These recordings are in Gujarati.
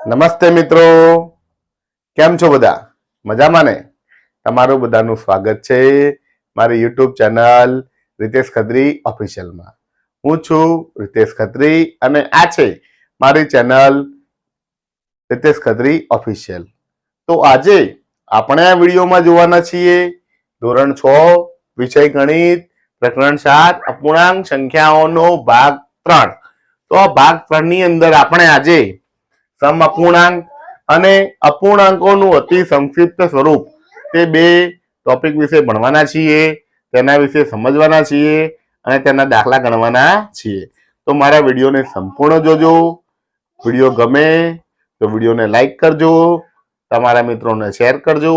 નમસ્તે મિત્રો, કેમ છો બધા? મજામાં ને? તમારું બધાનું સ્વાગત છે મારી યુટ્યુબ ચેનલ રીતેશ ખત્રી ઓફિશિયલમાં. હું છું રીતેશ ખત્રી અને આ છે મારી ચેનલ રીતેશ ખત્રી ઓફિશિયલ. તો આજે આપણે આ વિડીયોમાં જોવાના છીએ ધોરણ 6 વિષય ગણિત પ્રકરણ 7 અપૂર્ણાંક સંખ્યાઓનો ભાગ 3. તો આ ભાગ 3 ની અંદર આપણે આજે સમઅપૂર્ણાંક અને અપૂર્ણાંકોનું અતિ સંક્ષિપ્ત સ્વરૂપ તે બે ટોપિક વિશે ભણવાના છીએ, તેના વિશે સમજવાના છીએ અને તેના દાખલા ગણવાના છીએ. તો મારા વિડીયોને સંપૂર્ણ જોજો. વિડીયો ગમે તો વિડીયોને લાઈક કરજો, તમારા મિત્રોને શેર કરજો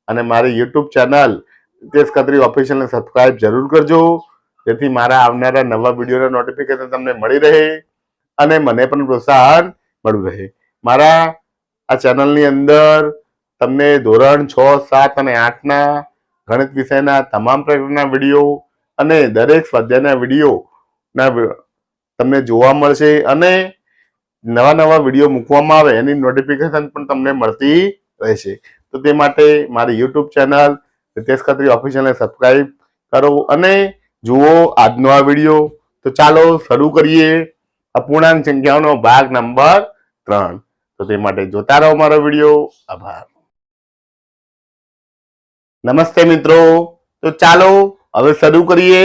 અને મારી યુટ્યુબ ચેનલ રીતેશ ખત્રી ઓફિશિયલને સબસ્ક્રાઇબ જરૂર કરજો, જેથી મારા આવનારા નવા વિડીયોના નોટિફિકેશન તમને મળી રહે અને મને પણ પ્રોત્સાહન મળ્યું રહે. મારા આ ચેનલની અંદર તમને ધોરણ 6, 7 અને 8 ના ગણિત વિષયના તમામ પ્રકારના વિડીયો અને દરેક સ્વાધ્યાયના વિડીયો તમને જોવા મળશે અને નવા નવા વિડીયો મૂકવામાં આવે એની નોટિફિકેશન પણ તમને મળતી રહેશે. તો તે માટે મારી યુટ્યુબ ચેનલ રીતેશ ખત્રી ઓફિશિયલને સબસ્ક્રાઇબ કરો અને જુઓ આજનો આ વિડીયો. તો ચાલો શરૂ કરીએ અપૂર્ણાંક સંખ્યાઓનો ભાગ નંબર 3. તો તે માટે જોતા રહો મારો વિડીયો. આભાર. નમસ્તે મિત્રો, તો ચાલો હવે શરૂ કરીએ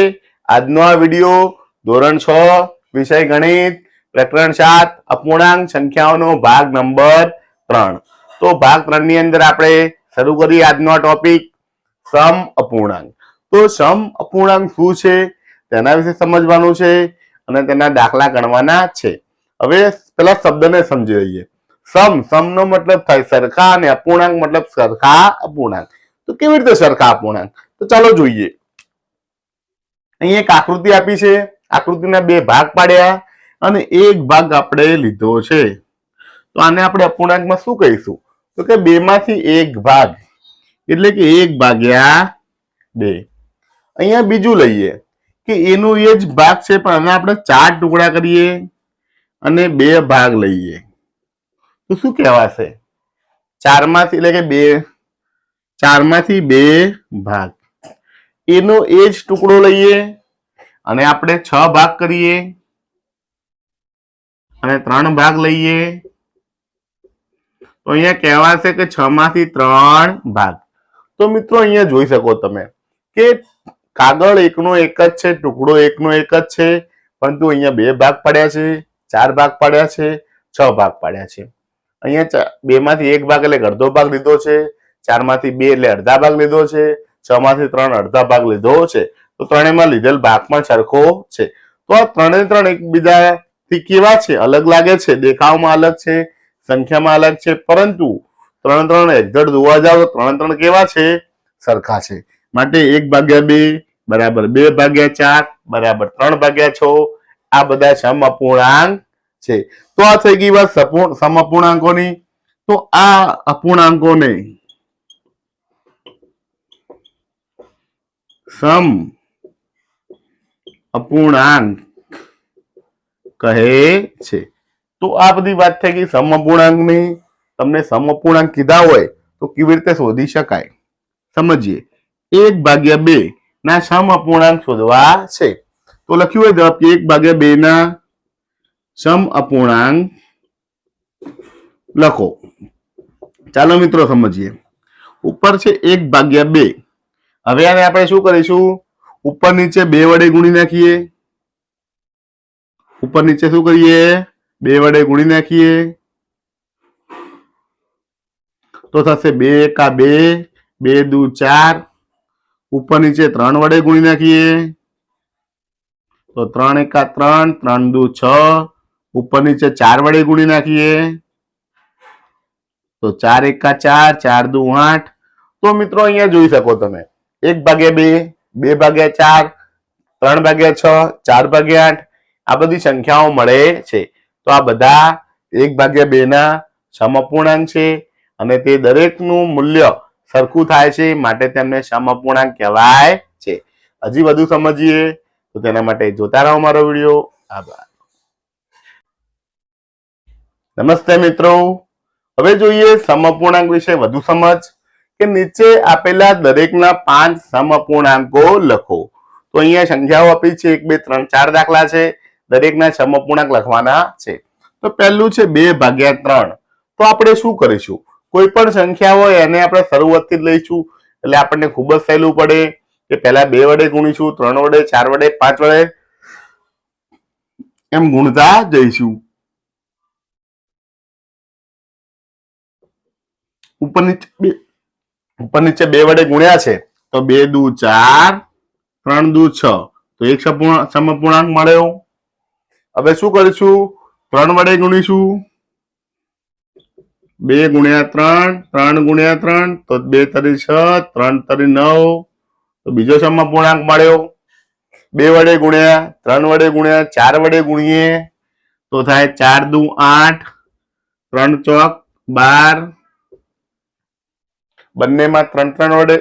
આજનો આ વિડીયો ધોરણ 6 વિષય ગણિત પ્રકરણ 7 અપૂર્ણાંક સંખ્યાઓનો ભાગ નંબર 3. તો ભાગ 3 ની અંદર આપણે શરૂ કરીએ આજનો આ ટોપિક સમ અપૂર્ણાંક. તો સમ અપૂર્ણાંક શું છે તેના વિશે સમજવાનું છે અને તેના દાખલા ગણવાના છે. હવે પેલા શબ્દને સમજી લઈએ. સમ નો મતલબ થાય સરખા અને અપૂર્ણાંક મતલબ સરખા અપૂર્ણાંક. તો કેવી રીતે સરખા અપૂર્ણાંક? તો ચાલો જોઈએ. અહીં એક આકૃતિ આપી છે, આકૃતિના બે ભાગ પાડ્યા અને એક ભાગ આપણે લીધો છે. તો આને આપણે અપૂર્ણાંકમાં શું કહીશું? તો કે 2 માંથી એક ભાગ, એટલે કે 1/2. અહીંયા બીજું લઈએ કે એનો એ જ ભાગ છે પણ આને આપણે 4 ટુકડા કરીએ અને 2 ભાગ લઈએ તો શું કહેવાશે? 4 માંથી એટલે કે 4 માંથી 2 ભાગ. એનો એ જ ટુકડો લઈએ અને આપણે 6 ભાગ કરીએ અને 3 ભાગ લઈએ તો અહીંયા કહેવાશે કે 6 માંથી 3 ભાગ. તો મિત્રો અહીંયા જોઈ શકો તમે કે કાગળ એકનો એક જ છે, ટુકડો એકનો એક જ છે, પરંતુ અહીંયા 2 ભાગ પાડ્યા છે, 4 ભાગ પાડ્યા છે, 6 ભાગ પાડ્યા છે. અહીંયા 2 માંથી 1 ભાગ એટલે અડધો ભાગ લીધો છે, 4 માંથી 2 એટલે અડધા ભાગ લીધો છે, 6 માંથી 3 અડધા ભાગ લીધો છે. તો ત્રણેયમાં લીધેલ ભાગ પણ સરખો છે. તો આ ત્રણ એકબીજાથી કેવા છે? અલગ લાગે છે, દેખાવમાં અલગ છે, સંખ્યામાં અલગ છે, પરંતુ 3 એક્ઝેક્ટ જોવા જાવ તો 3 કેવા છે? સરખા છે. માટે 1/2 બરાબર 2/4 બરાબર 3/6 આ બધા સમઅપૂર્ણાંક છે. તો આ થઈ ગઈ વાત સમઅપૂર્ણાંકોની. તો આ અપૂર્ણાંકોને સમ અપૂર્ણાંક કહે છે. તો આ બધી વાત થઈ ગઈ સમઅપૂર્ણાંકની. તમને સમઅપૂર્ણાંક કીધા હોય તો કેવી રીતે શોધી શકાય સમજીએ. 1/2 ના સમઅપૂર્ણાંક શોધવા છે. તો લખ્યું હોય જવાબ કે 1/2 ના સમઅપૂર્ણાંક લખો. ચાલો મિત્રો સમજીએ. ઉપર છે 1/2. હવે આને આપણે શું કરીશું? ઉપર નીચે 2 વડે ગુણી નાખીએ. ઉપર નીચે શું કરીએ? 2 વડે ગુણી નાખીએ તો થશે 2 એકા 2, 2 દુ 4. ઉપર નીચે 3 વડે ગુણી નાખીએ તો 3 એકા 3, 3 દુ 6. ઉપર નીચે 4 વડે ગુણી નાખીએ તો 4 એકા 4, 4 દુ 8. તો મિત્રો અહીંયા જોઈ શકો તમે 1/2, 2/4, 3/6, 4/8 આ બધી સંખ્યાઓ મળે છે. તો આ બધા 1/2 ના સમઅપૂર્ણાંક છે અને તે દરેકનું મૂલ્ય સરખું થાય છે, માટે તેમને સમઅપૂર્ણાંક કહેવાય છે. હજી વધુ સમજીએ તો તેના માટે જોતા રહો મારો વિડીયો. આભાર. નમસ્તે મિત્રો, હવે જોઈએ સમઅપૂર્ણાંક વિશે વધુ સમજ કે નીચે આપેલા દરેકના 5 સમઅપૂર્ણાંકો લખો. તો અહીંયા સંખ્યાઓ આપી છે 1 2 3 4 દાખલા છે, દરેકના સમઅપૂર્ણાંક લખવાના છે. તો પહેલું છે 2/3. તો આપણે શું કરીશું, કોઈ પણ સંખ્યા હોય એને આપણે શરૂઆતથી જ લઈશું એટલે આપણને ખૂબ જ સહેલું પડે કે પહેલા 2 વડે ગુણીશું, 3 વડે, 4 વડે, 5 વડે એમ ગુણતા જઈશું. ઉપર નીચે 2 વડે ગુણ્યા છે તો 2 દુ 4, 3 દુ 6, તો એક સમઅપૂર્ણાંક મળ્યો. હવે શું કરીશું, 3 વડે ગુણીશું, 2 ગુણ્યા 3, 3 ગુણ્યા 3 તો 2 તરી 6, 3 તરી 9, તો બીજો સમઅપૂર્ણાંક મળ્યો. 2 વડે ગુણ્યા, 3 વડે ગુણ્યા, 4 વડે ગુણીએ તો થાય 4 દુ 8, 3 ચોક 12, બંનેમાં 3 વડે,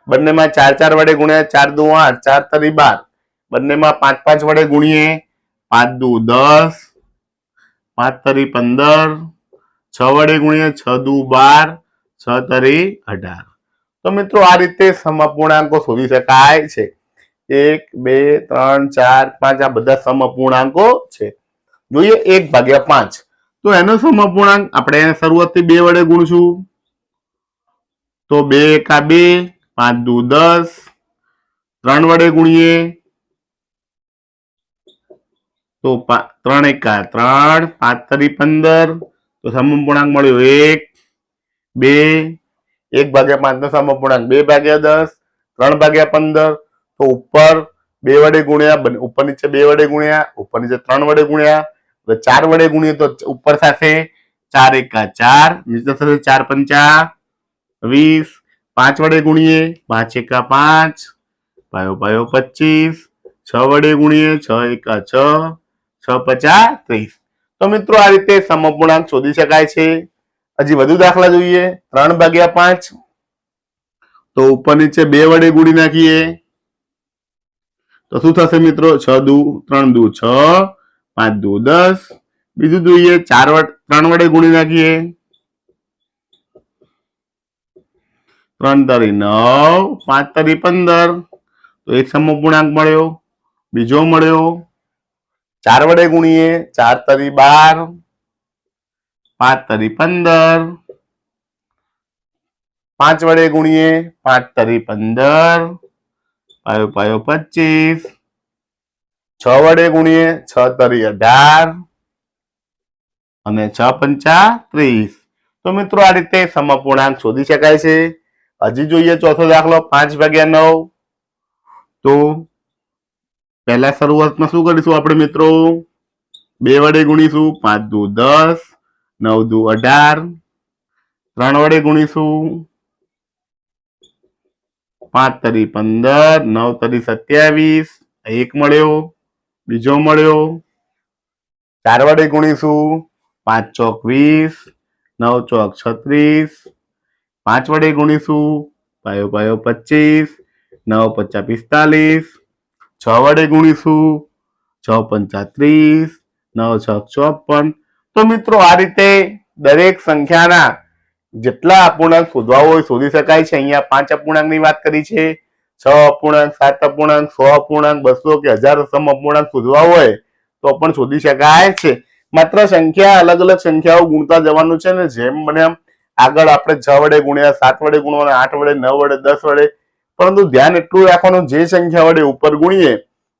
બંનેમાં 4 વડે ગુણ્યા, 4 દુ 8, 4 તરી 12, બંનેમાં 5 વડે ગુણીએ, 5 દુ 10, 5 તરી 15, 6 વડે ગુણીએ, 6 દુ 12, 6 તરી 18. તો મિત્રો આ રીતે સમઅપૂર્ણાંકો શોધી શકાય છે. 1 2 3 4 5 આ બધા સમઅપૂર્ણાંકો છે. જોઈએ 1/5. તો એનો સમઅપૂર્ણાંક આપણે શરૂઆતથી 2 વડે ગુણશું તો 2 એકા 2, 5 દુ 10, 3 વડે ગુણીએ તો 3 એકા 3, 5 તરી 15, તો સમઅપૂર્ણાંક મળ્યો 1 2. 1/5 નો સમઅપૂર્ણાંક 2/10, 3/15. તો ઉપર 2 વડે ગુણ્યા, ઉપર નીચે 2 વડે ગુણ્યા, ઉપર નીચે 3 વડે ગુણ્યા, હવે 4 વડે ગુણીએ તો ઉપર સાથે 4 એકા 4, નીચે થશે 4 પંચા 20, 5 વડે ગુણીએ 5 એકા 5, પાયો પાયો 25, 6 વડે ગુણીએ 6 એકા 6, 6 પચા 30. તો મિત્રો આ રીતે સમઅપૂર્ણાંક શોધી શકાય છે. હજી વધુ દાખલા જોઈએ. 3/5. તો ઉપર નીચે 2 વડે ગુણી નાખીએ તો શું થશે મિત્રો, 3 દુ 6, 5 દુ 10. બીજું જોઈએ 3 વડે ગુણી નાખીએ, 3 તરી 9, 5 તરી 15. તો એક સમઅપૂર્ણાંક મળ્યો. બીજો મળ્યો 4 વડે ગુણીએ, 4 તરી 12, 5 તરી 15. 5 વડે ગુણીએ, 5 તરી 15, પાયો પાયો 25. 6 વડે ગુણીએ, 6 તરી 18 અને 6 પંચા 30. તો મિત્રો આ રીતે સમઅપૂર્ણાંક શોધી શકાય છે. હજી જોઈએ ચોથો દાખલો 5/9. તો પહેલા શરૂઆતમાં શું કરીશું આપણે મિત્રો, 2 વડે ગુણીશું, 5 દુ 10, 9 દુ 18. 3 વડે ગુણીશું, 5 તરી 15, 9 તરી 27. એક મળ્યો. બીજો મળ્યો 4 વડે ગુણીશું, 5 ચોક 20, 9 ચોક 36. 5 વડે ગુણીશું, પાયો પાયો 25, 9 પચા 45. 6 વડે ગુણીશું, 6 પંચા 30, 9 છક 54. તો મિત્રો આ રીતે દરેક સંખ્યાના જેટલા અપૂર્ણાંક શોધવા હોય શોધી શકાય છે. અહીંયા 5 અપૂર્ણાંકની વાત કરી છે. 6 અપૂર્ણાંક, 7 અપૂર્ણાંક, 100 અપૂર્ણાંક, 200 કે 1000 સમઅપૂર્ણાંક શોધવા હોય તો પણ શોધી શકાય છે. માત્ર સંખ્યા અલગ અલગ સંખ્યાઓ ગુણતા જવાનું છે ને જેમ બને એમ આગળ આપણે 6 વડે ગુણ્યા, 7 વડે ગુણવાના, 8 વડે, 9 વડે, 10 વડે, પરંતુ ધ્યાન એટલું રાખવાનું જે સંખ્યા વડે ઉપર ગુણીએ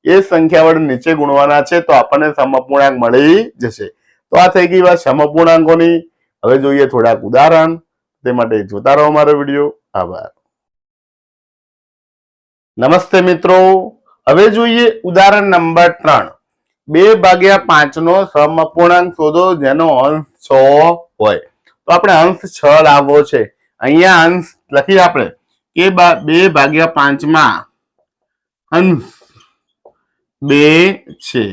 એ સંખ્યા વડે નીચે ગુણવાના છે તો આપણને સમઅપૂર્ણાંક મળી જશે. તો આ થઈ ગઈ વાત સમઅપૂર્ણાંકોની. હવે જોઈએ થોડાક ઉદાહરણ. તે માટે જોતા રહો મારો વિડીયો. આભાર. નમસ્તે મિત્રો. હવે જોઈએ ઉદાહરણ નંબર 3. 2/5 નો સમઅપૂર્ણાંક શોધો જેનો અંશ 6 હોય. તો આપણે અંશ 6 લાવવો છે. અહીંયા અંશ લખીએ આપણે કે 2/5 માં અંશ 2 છે.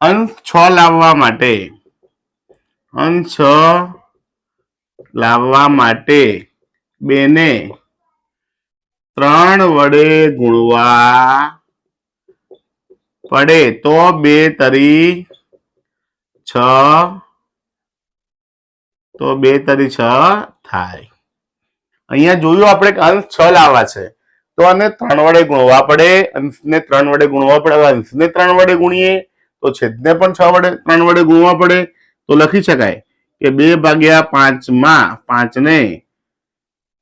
અંશ 6 લાવવા માટે, અંશ 6 લાવવા માટે 2 ને 3 વડે ગુણવા પડે તો 2 તરી 6, તો 2 તરી 6 થાય. અહીંયા જોયું આપણે કે અંશ 6 લાવવા છે તો આને 3 વડે ગુણવા પડે. અંશને 3 વડે ગુણવા પડે. અંશને 3 વડે ગુણીએ તો છેદને પણ 3 વડે ગુણવા પડે. તો લખી શકાય કે 2/5 માં 5 ને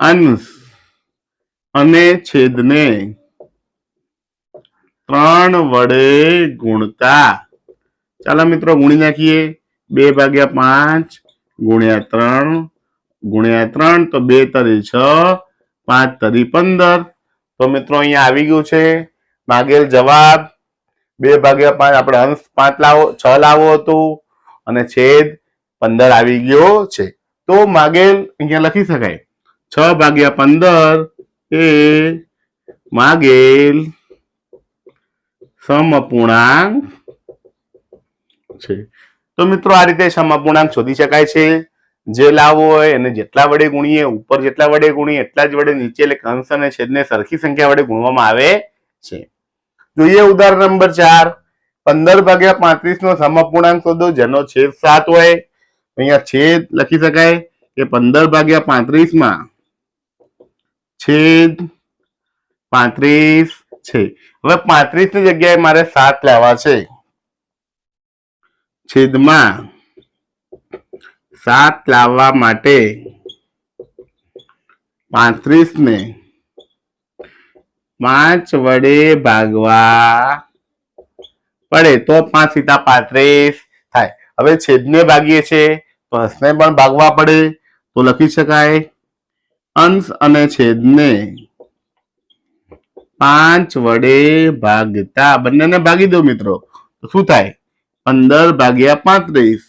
અંશ અને છેદને 3 વડે ગુણતા. ચાલો મિત્રો ગુણી નાખીએ. 2/5 ગુણ્યા 3 ગુણ્યા 3 તો 2 તરી 6 5 તરી 15. તો મિત્રો અહીંયા આવી ગયું છે માગેલ જવાબ. 2/5 આપણે અંશ 6 લાવવો હતું અને છેદ 15 આવી ગયો છે. તો માગેલ અહીંયા લખી શકાય 6/15 એ માગેલ સમઅપૂર્ણાંક છે. તો મિત્રો આ રીતે સમઅપૂર્ણાંક શોધી શકાય છે. જે લાવવો હોય એને જેટલા વડે ગુણીએ, ઉપર જેટલા વડે ગુણીએ એટલા જ વડે નીચે એટલે અંશ અને છેદને સરખી સંખ્યા વડે ગુણવામાં આવે છે. જોઈએ ઉદાહરણ નંબર 4. 15/35 નો સમઅપૂર્ણાંક શોધો જેનો છેદ 7 હોય. અહીંયા છેદ લખી શકાય કે 15/35 માં છેદ 35 છે. હવે 35 ની જગ્યાએ મારે 7 લેવા છે. છેદમાં 7 લાવવા માટે 35 ને 5 વડે ભાગવા પડે તો 5 × 35 થાય. હવે છેદને ભાગીએ છે તો અંશને પણ ભાગવા પડે. તો લખી શકાય અંશ અને છેદને 5 વડે ભાગતા. બંનેને ભાગી દો મિત્રો તો શું થાય? 15/35.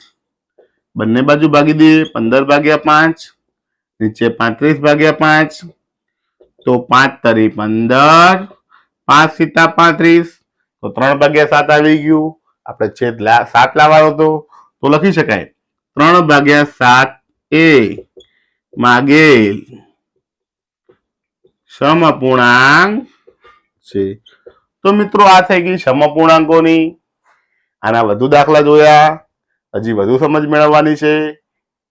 બંને બાજુ ભાગી દઈએ. 15/5 નીચે 35/5 તો 5 તરી 15 5 × 35 તો 3/7 આવી ગયું. આપણે છેદ 7 લાવવાનો હતો તો લખી શકાય 3/7 એ માગેલ સમઅપૂર્ણાંક છે. તો મિત્રો આ થઈ ગઈ સમઅપૂર્ણાંકોની. આના વધુ દાખલા જોયા. હજી વધુ સમજ મેળવવાની છે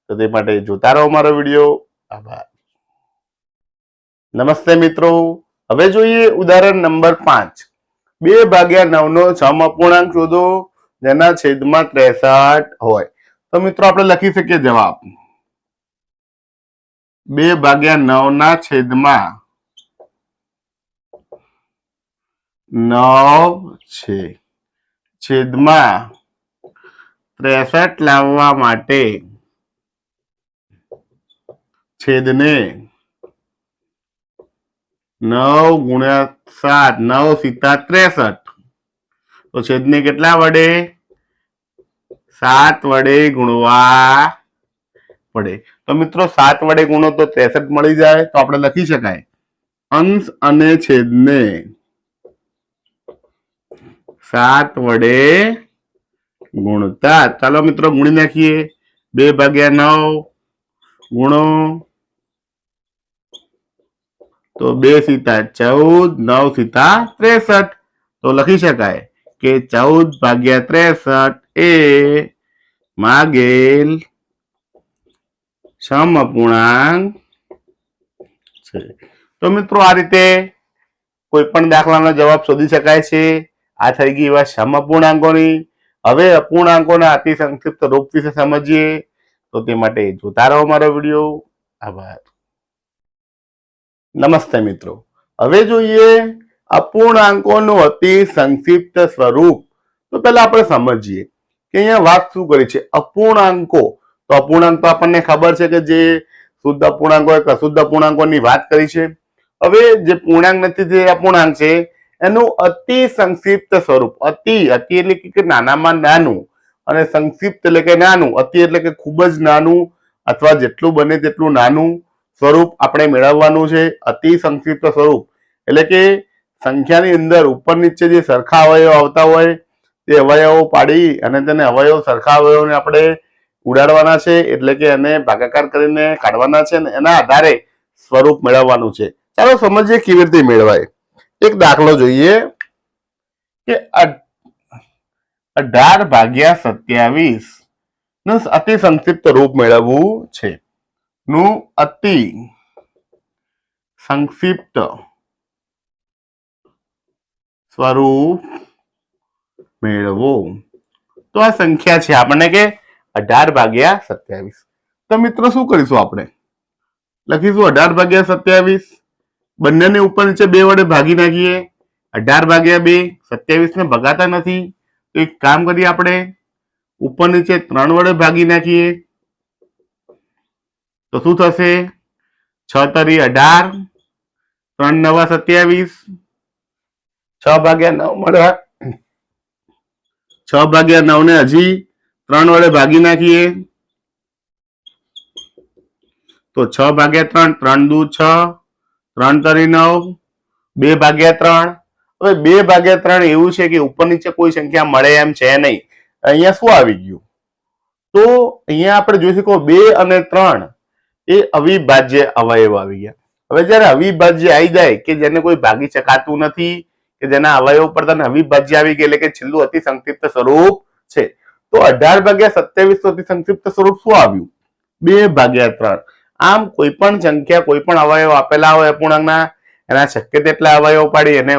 તો તે માટે જોતા રહો મારો વિડીયો. આભાર. નમસ્તે મિત્રો. હવે જોઈએ ઉદાહરણ નંબર 5. 2/9 નો સમઅપૂર્ણાંક શોધો જેના છેદમાં 63 હોય. તો મિત્રો આપણે લખી શકીએ જવાબ 2/9 ના છેદમાં 9 છે. છેદમાં 63 લાવવા માટે છેદને 9 ગુણ્યા 7 9 × 63. તો છેદને કેટલા વડે? 7 વડે ગુણવા પડે. તો મિત્રો 7 વડે ગુણો તો 63 મળી જાય. તો આપણે લખી શકાય અંશ અને છેદને 7 વડે ગુણતા. ચાલો મિત્રો ગુણી નાખીએ. 2/9 ગુણો તો 2 × 14 9 × 63. તો લખી શકાય કે 14/63 એ માગેલ સમઅપૂર્ણાંક છે. તો મિત્રો આ રીતે કોઈ પણ દાખલાનો જવાબ શોધી શકાય છે. આ થઈ ગઈ એવા સમઅપૂર્ણાંકોની. હવે અપૂર્ણાંકોના અતિ સંક્ષિપ્ત રૂપ વિશે સમજીએ તો તે માટે જોતા રહો મારો વિડીયો. આભાર. નમસ્તે મિત્રો. હવે જોઈએ અપૂર્ણાંકોનું અતિ સંક્ષિપ્ત સ્વરૂપ. તો પહેલા આપણે સમજીએ કે અહીંયા વાત શું કરી છે. અપૂર્ણાંકો. તો અપૂર્ણાંક તો આપણને ખબર છે કે જે શુદ્ધ અપૂર્ણાંક હોય કે અશુદ્ધ અપૂર્ણાંકોની વાત કરી છે. હવે જે પૂર્ણાંક નથી તે અપૂર્ણાંક છે એનું અતિ સંક્ષિપ્ત સ્વરૂપ. અતિ એટલે કે નાનામાં નાનું અને સંક્ષિપ્ત એટલે કે નાનું. અતિ એટલે કે ખૂબ જ નાનું અથવા જેટલું બને તેટલું નાનું સ્વરૂપ આપણે મેળવવાનું છે. અતિ સંક્ષિપ્ત સ્વરૂપ એટલે કે સંખ્યાની અંદર ઉપર નીચે જે સરખા અવયવો આવતા હોય તે અવયવો પાડી અને તેને અવયવ સરખા અવયવોને આપણે ઉડાડવાના છે. એટલે કે એને ભાગાકાર કરીને કાઢવાના છે અને એના આધારે સ્વરૂપ મેળવવાનું છે. ચાલો સમજીએ કેવી રીતે મેળવાય. એક દાખલો જોઈએ કે 18/27 નું અતિ સંક્ષિપ્ત રૂપ મેળવવું છે. નું અતિ સંક્ષિપ્ત સ્વરૂપ મેળવો. તો આ સંખ્યા છે આપણને કે 18/27. તો મિત્રો શું કરીશું આપણે? લખીશું 18/27. બંનેને ઉપર નીચે 2 વડે ભાગી નાખીએ. 18/2 27 ને ભગાતા નથી. તો એક કામ કરીએ, આપણે ઉપર નીચે 3 વડે ભાગી નાખીએ. તો શું થશે? 6 તરી 18, 3 નવા 27, 6/9 મળે. 6/9 ને હજી 3 વડે ભાગી નાખીએ. તો 6/3, 3 દુ 6, 3 તરી 9, 2/3. હવે 2/3 એવું છે કે ઉપર નીચે કોઈ સંખ્યા મળે એમ છે નહીં. અહીંયા શું આવી ગયું? તો અહીંયા આપણે જોઈ શકો 2 અને 3 એ અવિભાજ્ય અવયવ આવી ગયા. હવે જયારે અવિભાજ્ય આવી જાય કે જેને કોઈ ભાગી શકાતું નથી, કે જેના અવયવ પર તને અવિભાજ્ય આવી ગયા, એટલે કે છેલ્લું અતિ સંક્ષિપ્ત સ્વરૂપ છે. તો 18/27 અતિ સંક્ષિપ્ત સ્વરૂપ શું આવ્યું? 2/3. આમ કોઈ પણ સંખ્યા, કોઈ પણ અવયવ આપેલા હોય અપૂર્ણાંકના, એના શક્ય તેટલા અવયવ પાડી એને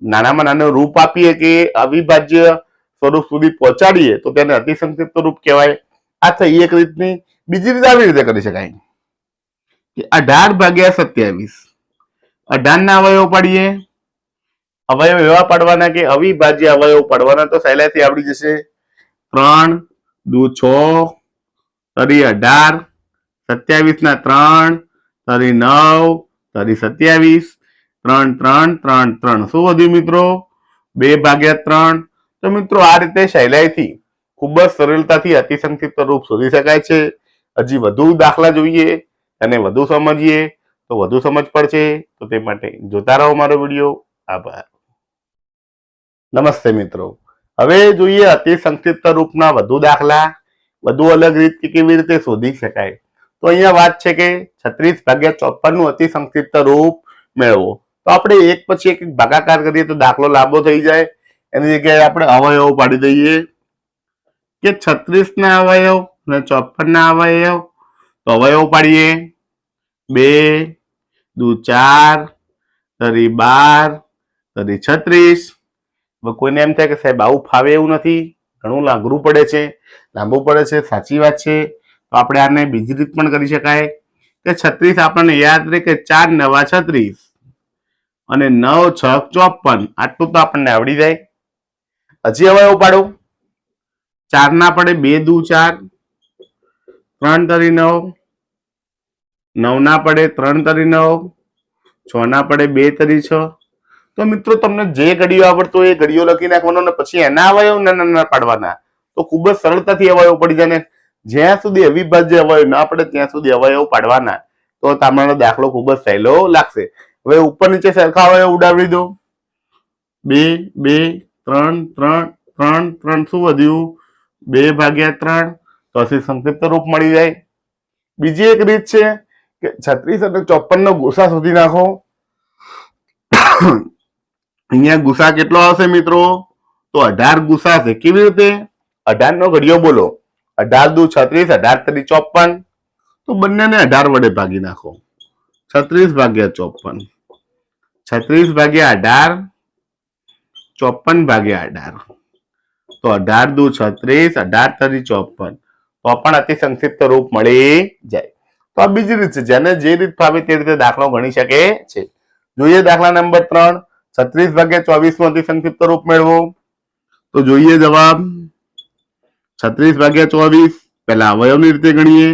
નાનામાં નાનું રૂપ આપીએ કે અવિભાજ્ય સ્વરૂપ સુધી પહોંચાડીએ તો તેને અતિ સંક્ષિપ્ત રૂપ કહેવાય. આ થઈ એક રીતની. બીજી રીત આવી રીતે કરી શકાય કે 18/27 18 ના અવયવ પાડીએ. અવયવ એવા પાડવાના કે અવિભાજ્ય અવયવ પાડવાના. તો સહેલાઈથી આવડી જશે. 3 દુ 6 તરી 18, 27 ના 3 તરી 9 તરી 27, 3 3 3 3. શું વધ્યું મિત્રો? 2/3. તો મિત્રો આ રીતે સહેલાઈથી ખૂબ જ સરળતાથી અતિ સંક્ષિપ્ત રૂપ શોધી શકાય છે. હજી વધુ દાખલા જોઈએ અને વધુ સમજીએ તો વધુ સમજ પડશે. તો તે માટે જોતા રહો મારો વિડીયો. આભાર. નમસ્તે મિત્રો. હવે જોઈએ અતિ સંક્ષિપ્ત રૂપના વધુ દાખલા, વધુ અલગ રીત કે કેવી રીતે શોધી શકાય. તો અહીંયા વાત છે કે 36/54 નું અતિ સંક્ષિપ્ત રૂપ મેળવો. તો આપણે એક પછી એક ભાગાકાર કરીએ તો દાખલો લાંબો થઈ જાય. એની જગ્યાએ આપણે અવયવ પાડી દઈએ કે 36 ના અવયવ અને 54 ના અવયવ. તો અવયવ પાડીએ. 2 દુ 4 તરી 12 તરી 36. કોઈને એમ થાય કે સાહેબ આવું ફાવે એવું નથી, ઘણું લાંઘરું પડે છે, લાંબુ પડે છે. સાચી વાત છે. તો આપણે આને બીજી રીત પણ કરી શકાય કે 36 આપણને યાદ રહે કે 4 નવા 36 અને 9 6 54. આટલું તો આપણને આવડી જાય. હજી અવયવ પાડો. 4 ના પડે 2 દુ 4, 3 તરી 9, 9 ના પડે 3 તરી 9, 6 ના પડે 2 તરી 6. તો મિત્રો તમને જે ઘડીઓ આવડતો એ ઘડીઓ લખી નાખવાનો ને પછી એના અવયવ નાના પાડવાના. તો ખૂબ જ સરળતાથી અવયવ પડી જાય. ને જ્યાં સુધી અવિભાજ્ય અવયવ ના પડે ત્યાં સુધી અવયવ પાડવાના. તો તમારો દાખલો ખૂબ જ સહેલો લાગશે. હવે ઉપર નીચે સરખા અવયવ ઉડાવી દો. 2 2 3 3 3 3. શું વધ્યું? 2/3. તો અતિ સંક્ષિપ્ત રૂપ મળી જાય. બીજી એક રીત છે કે 36 અને 54 નો ગુસા શોધી નાખો. અહીંયા ગુસા કેટલો આવશે મિત્રો? તો 18 ગુસા છે. કેવી રીતે? 18 નો ઘડિયો બોલો. 18 દુ 36, 18 તરી 54. તો બંનેને 18 વડે ભાગી નાખો. 36/54, 36/18, 54/18. તો 18 દુ 36, 18 તરી 54. તો પણ અતિ સંક્ષિપ્ત રૂપ મળી જાય. તો આ બીજી રીત છે. જેને જે રીત ફાવે તે રીતે દાખલો ગણી શકે છે. જોઈએ દાખલા નંબર 3. 36/24 નું અતિ સંક્ષિપ્ત રૂપ મેળવો. તો જોઈએ જવાબ. 36/24 પહેલા અવયવની રીતે ગણીએ.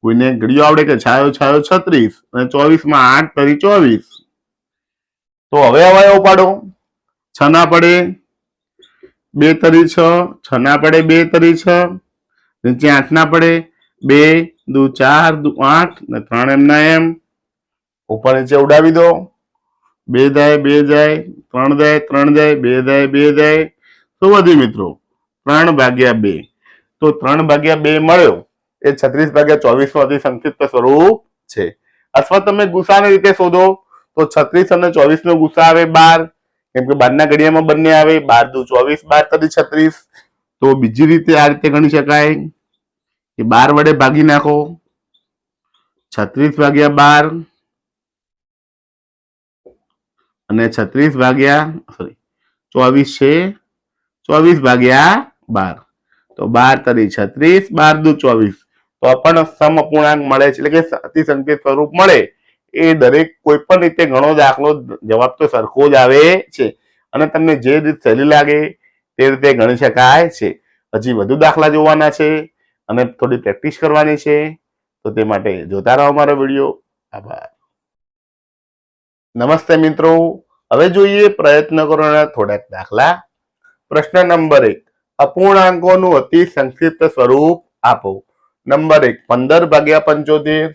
કોઈને ઘડિયો આવડે કે છાયો છાયો 36 અને 24 માં 8 તરી 24. તો હવે અવયવ પાડો. 6 ના પડે 2 તરી 6, 6 ના પડે 2 તરી 6, નીચે 8 ના પડે 2 દુ 4 દુ 8 ને 3 એમના એમ. ઉપર નીચે ઉડાવી દો. 2 જાય 2 જાય, 3 જાય 3 જાય, 2 જાય 2 જાય. શું વધ્યું મિત્રો? 3/2. તો 3/2 મળ્યો એ 36/24 નું અતિ સંક્ષિપ્ત સ્વરૂપ છે. અથવા તમે ગુસાની રીતે શોધો તો 36 અને 24 નો ગુસા આવે 12, કેમ કે 12 ના ઘડિયામાં બંને આવે. 12 દુ 24, 12 તરી 36. તો બીજી રીતે આ રીતે ગણી શકાય એ 12 વડે ભાગી નાખો. 36 ભાગ્યા 12 અને 36 ભાગ્યા 24 છે. 24 ભાગ્યા 12 તો 12 તરી 36, 12 દુ 24. તો આપણને સમઅપૂર્ણાંક મળે છે, એટલે કે અતિસંખ્યક સ્વરૂપ મળે. એ દરેક કોઈ પણ રીતે ગણો દાખલો જવાબ તો સરખો જ આવે છે, અને તમને જે રીત સહેલી લાગે તે રીતે ગણી શકાય છે. હજી વધુ દાખલા જોવાના છે અને થોડી પ્રેક્ટિસ કરવાની છે, તો તે માટે જોતા રહો અમારો વિડીયો. આભાર. નમસ્તે મિત્રો, હવે જોઈએ પ્રયત્ન કરોના થોડાક દાખલા. પ્રશ્ન નંબર 1, અપૂર્ણાંકોનું અતિ સંક્ષિપ્ત સ્વરૂપ આપો. નંબર 1, 15 ભાગ્યા 75.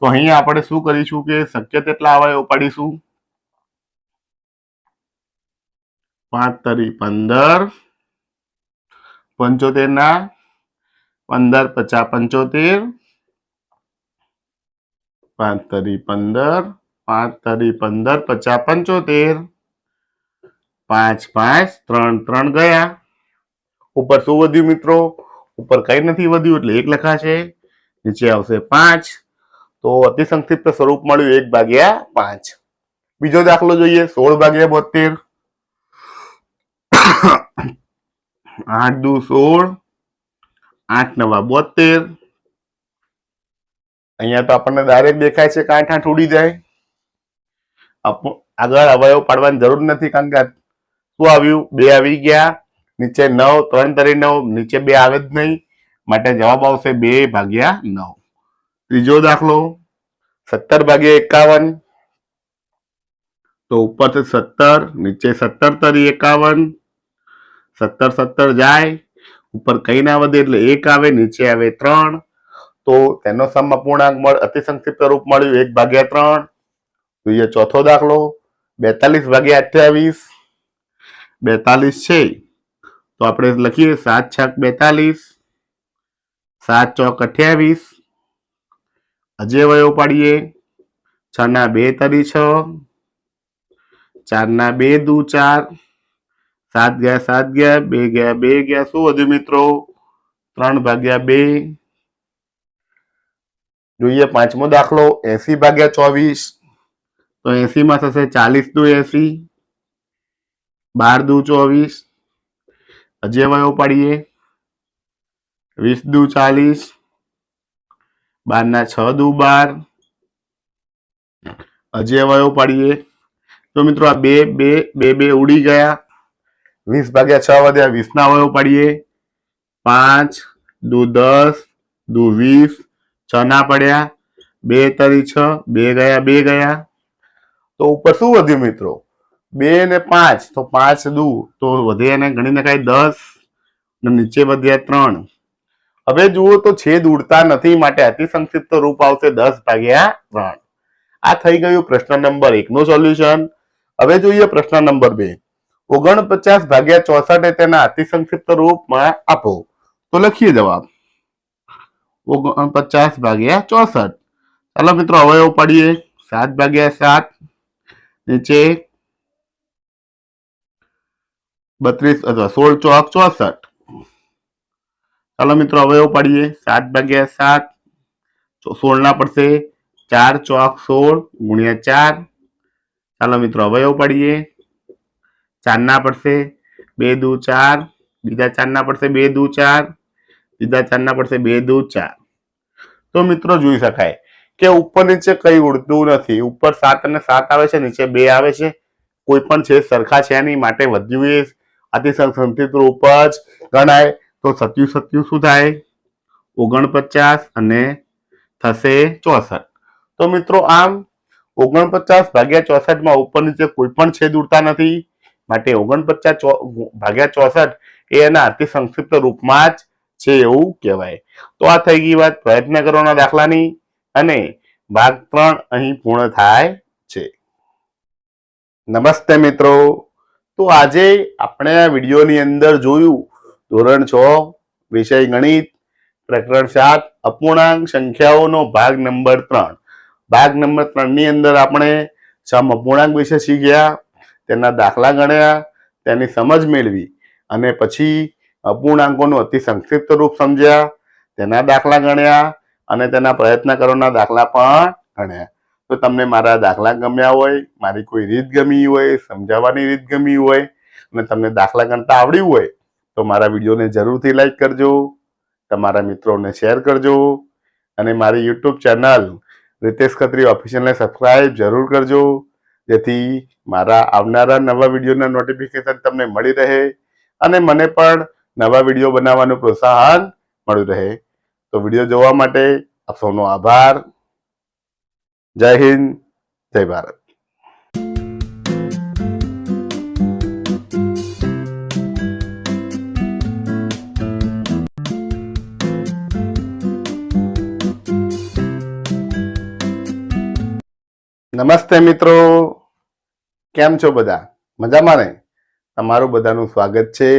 તો અહીંયા આપણે શું કરીશું કે શક્ય તેટલા અવયવો પાડીશું. 5 તરી 15, 75 ના 15 50 75, 5 તરી 15, 5 તરી 15 50 75, 5 5 3 3 ગયા. ઉપર શું વધ્યું મિત્રો? ઉપર કઈ નથી વધ્યું એટલે 1 લખાશે. નીચે આવશે 5. તો અતિ સંક્ષિપ્ત સ્વરૂપ મળ્યું 1 ભાગ્યા 5. બીજો દાખલો જોઈએ. 16 ભાગ્યા 72. 8 દુ 16, 8 નવા 72. અહીંયા તો આપણને ડાયરેક્ટ દેખાય છે કે 8 8 ઉડી જાય. આગળ અવયવ પાડવાની જરૂર નથી, કારણ કે શું આવ્યું? 2 આવી ગયા. નીચે 9, 3 તરી 9, નીચે 2 આવે જ નહીં, માટે જવાબ આવશે 2 ભાગ્યા 9. ત્રીજો દાખલો 17 ભાગ્યા 51. તો ઉપરથી 17, નીચે 17 તરી 51. 17 17 જાય, ઉપર કઈ ના વધે એટલે 1 આવે, નીચે આવે 3. તો તેનો સમઅપૂર્ણાંક અતિ સંક્ષિપ્ત રૂપ મળ્યું 1 ભાગ્યા 3. જોઈએ ચોથો દાખલો 42 ભાગ્યા 28. 42 છે તો આપણે લખીએ 7 છક 42, 7 ચોક 28. હજી અવયવ પાડીએ. 6 ના 2 તરી 6, 4 ના 2 દુ 4, 7 ગયા 7 ગયા, 2 ગયા 2 ગયા. શું વધ્યું મિત્રો? 3 ભાગ્યા 2. જોઈએ પાંચમો દાખલો 80 ભાગ્યા 24. તો 80 માં થશે 40 દુ 80, 12 દુ 24. હજી અવયવ પાડીએ. 20 દુ 40, 12 ના 6 દુ 12. હજી અવયવ પાડીએ. તો મિત્રો આ 2 2 2 2 ઉડી ગયા. 20 ભાગ્યા 6 વધ્યા. 20 ના અવયવ પાડીએ. 5 દુ 10 દુ 20. 6 ના પડ્યા. 2 તરી 6, 2 ગયા 2 ગયા. તો ઉપર શું વધ્યું મિત્રો? 2 ને 5, તો 5 દુ તો વધે અને ગણીને કાંઈ 10, અને નીચે વધ્યા 3. હવે જુઓ તો છેદ ઉડતા નથી, માટે અતિ સંક્ષિપ્ત રૂપ આવશે 10 ભાગ્યા 3. આ થઈ ગયું પ્રશ્ન નંબર 1 નું સોલ્યુશન. હવે જોઈએ પ્રશ્ન નંબર 2. 49 ભાગ્યા 64 તેના અતિ સંક્ષિપ્ત રૂપમાં આપો. તો લખીએ જવાબ. 49 ભાગ્યા 64. ચાલો મિત્રો અવયવ પાડીએ. 7 ભાગ્યા 7, નીચે 32 અથવા 16 ચોક 64. ચાલો મિત્રો અવયવ પાડીએ. 7 ભાગ્યા 7, 16 ના પડશે 4 ચોક 16 ગુણ્યા 4. ચાલો મિત્રો અવયવ પાડીએ. 4 ના પડશે 2 દુ 4, બીજા 4 ના પડશે 2 દુ 4, બીજા 4 ના પડશે 2 દુ 4. તો મિત્રો જોઈ શકાય કે ઉપર નીચે કઈ ઉડતું નથી. ઉપર 7 અને 7 આવે છે, નીચે 2 આવે છે. કોઈ પણ છે સરખા છે નહીં, માટે વધ્યું એ અતિ સંક્ષિપ્ત રૂપ જ ગણાય. તો 27 શું થાય? 49 અને થશે 64. તો મિત્રો આમ 49 ભાગ્યા 64 માં ઉપર નીચે કોઈ પણ છેદ ઉડતા નથી, માટે 49 ભાગ્યા 64 એ એના અતિ સંક્ષિપ્ત રૂપમાં જ છે એવું કહેવાય. તો આ થઈ ગઈ વાત પ્રયત્ન કરવાના દાખલાની, અને ભાગ 3 અહીં પૂર્ણ થાય છે. નમસ્તે મિત્રો, તો આજે આપણે આ વિડીયોની અંદર જોયું ધોરણ 6 વિષય ગણિત પ્રકરણ 7 અપૂર્ણાંક સંખ્યાઓનો ભાગ નંબર 3. ભાગ નંબર 3 ની અંદર આપણે સમઅપૂર્ણાંક વિશે શીખ્યા, તેના દાખલા ગણ્યા, તેની સમજ મેળવી, અને પછી અપૂર્ણાંકોનું અતિ સંક્ષિપ્ત રૂપ સમજ્યા, તેના દાખલા ગણ્યા અને તેના પ્રયત્ન કરોના દાખલા પણ ગણ્યા. તો તમને મારા દાખલા ગમ્યા હોય, મારી કોઈ રીત ગમી હોય, સમજાવવાની રીત ગમી હોય અને તમને દાખલા ગણતા આવડ્યું હોય તો મારા વિડીયોને જરૂરથી લાઈક કરજો, તમારા મિત્રોને શેર કરજો અને મારી યુટ્યુબ ચેનલ રીતેશ ખત્રી ઓફિશિયલને સબસ્ક્રાઇબ જરૂર કરજો, જેથી મારા આવનારા નવા વિડીયોના નોટિફિકેશન તમને મળી રહે અને મને પણ નવા વિડીયો બનાવવાનું પ્રોત્સાહન મળ્યું રહે. તો વિડીયો જોવા માટે આપ સૌનો આભાર. જય હિન્દ, જય ભારત. નમસ્તે મિત્રો, કેમ છો બધા? મજામાં ને? તમારું બધાનું સ્વાગત છે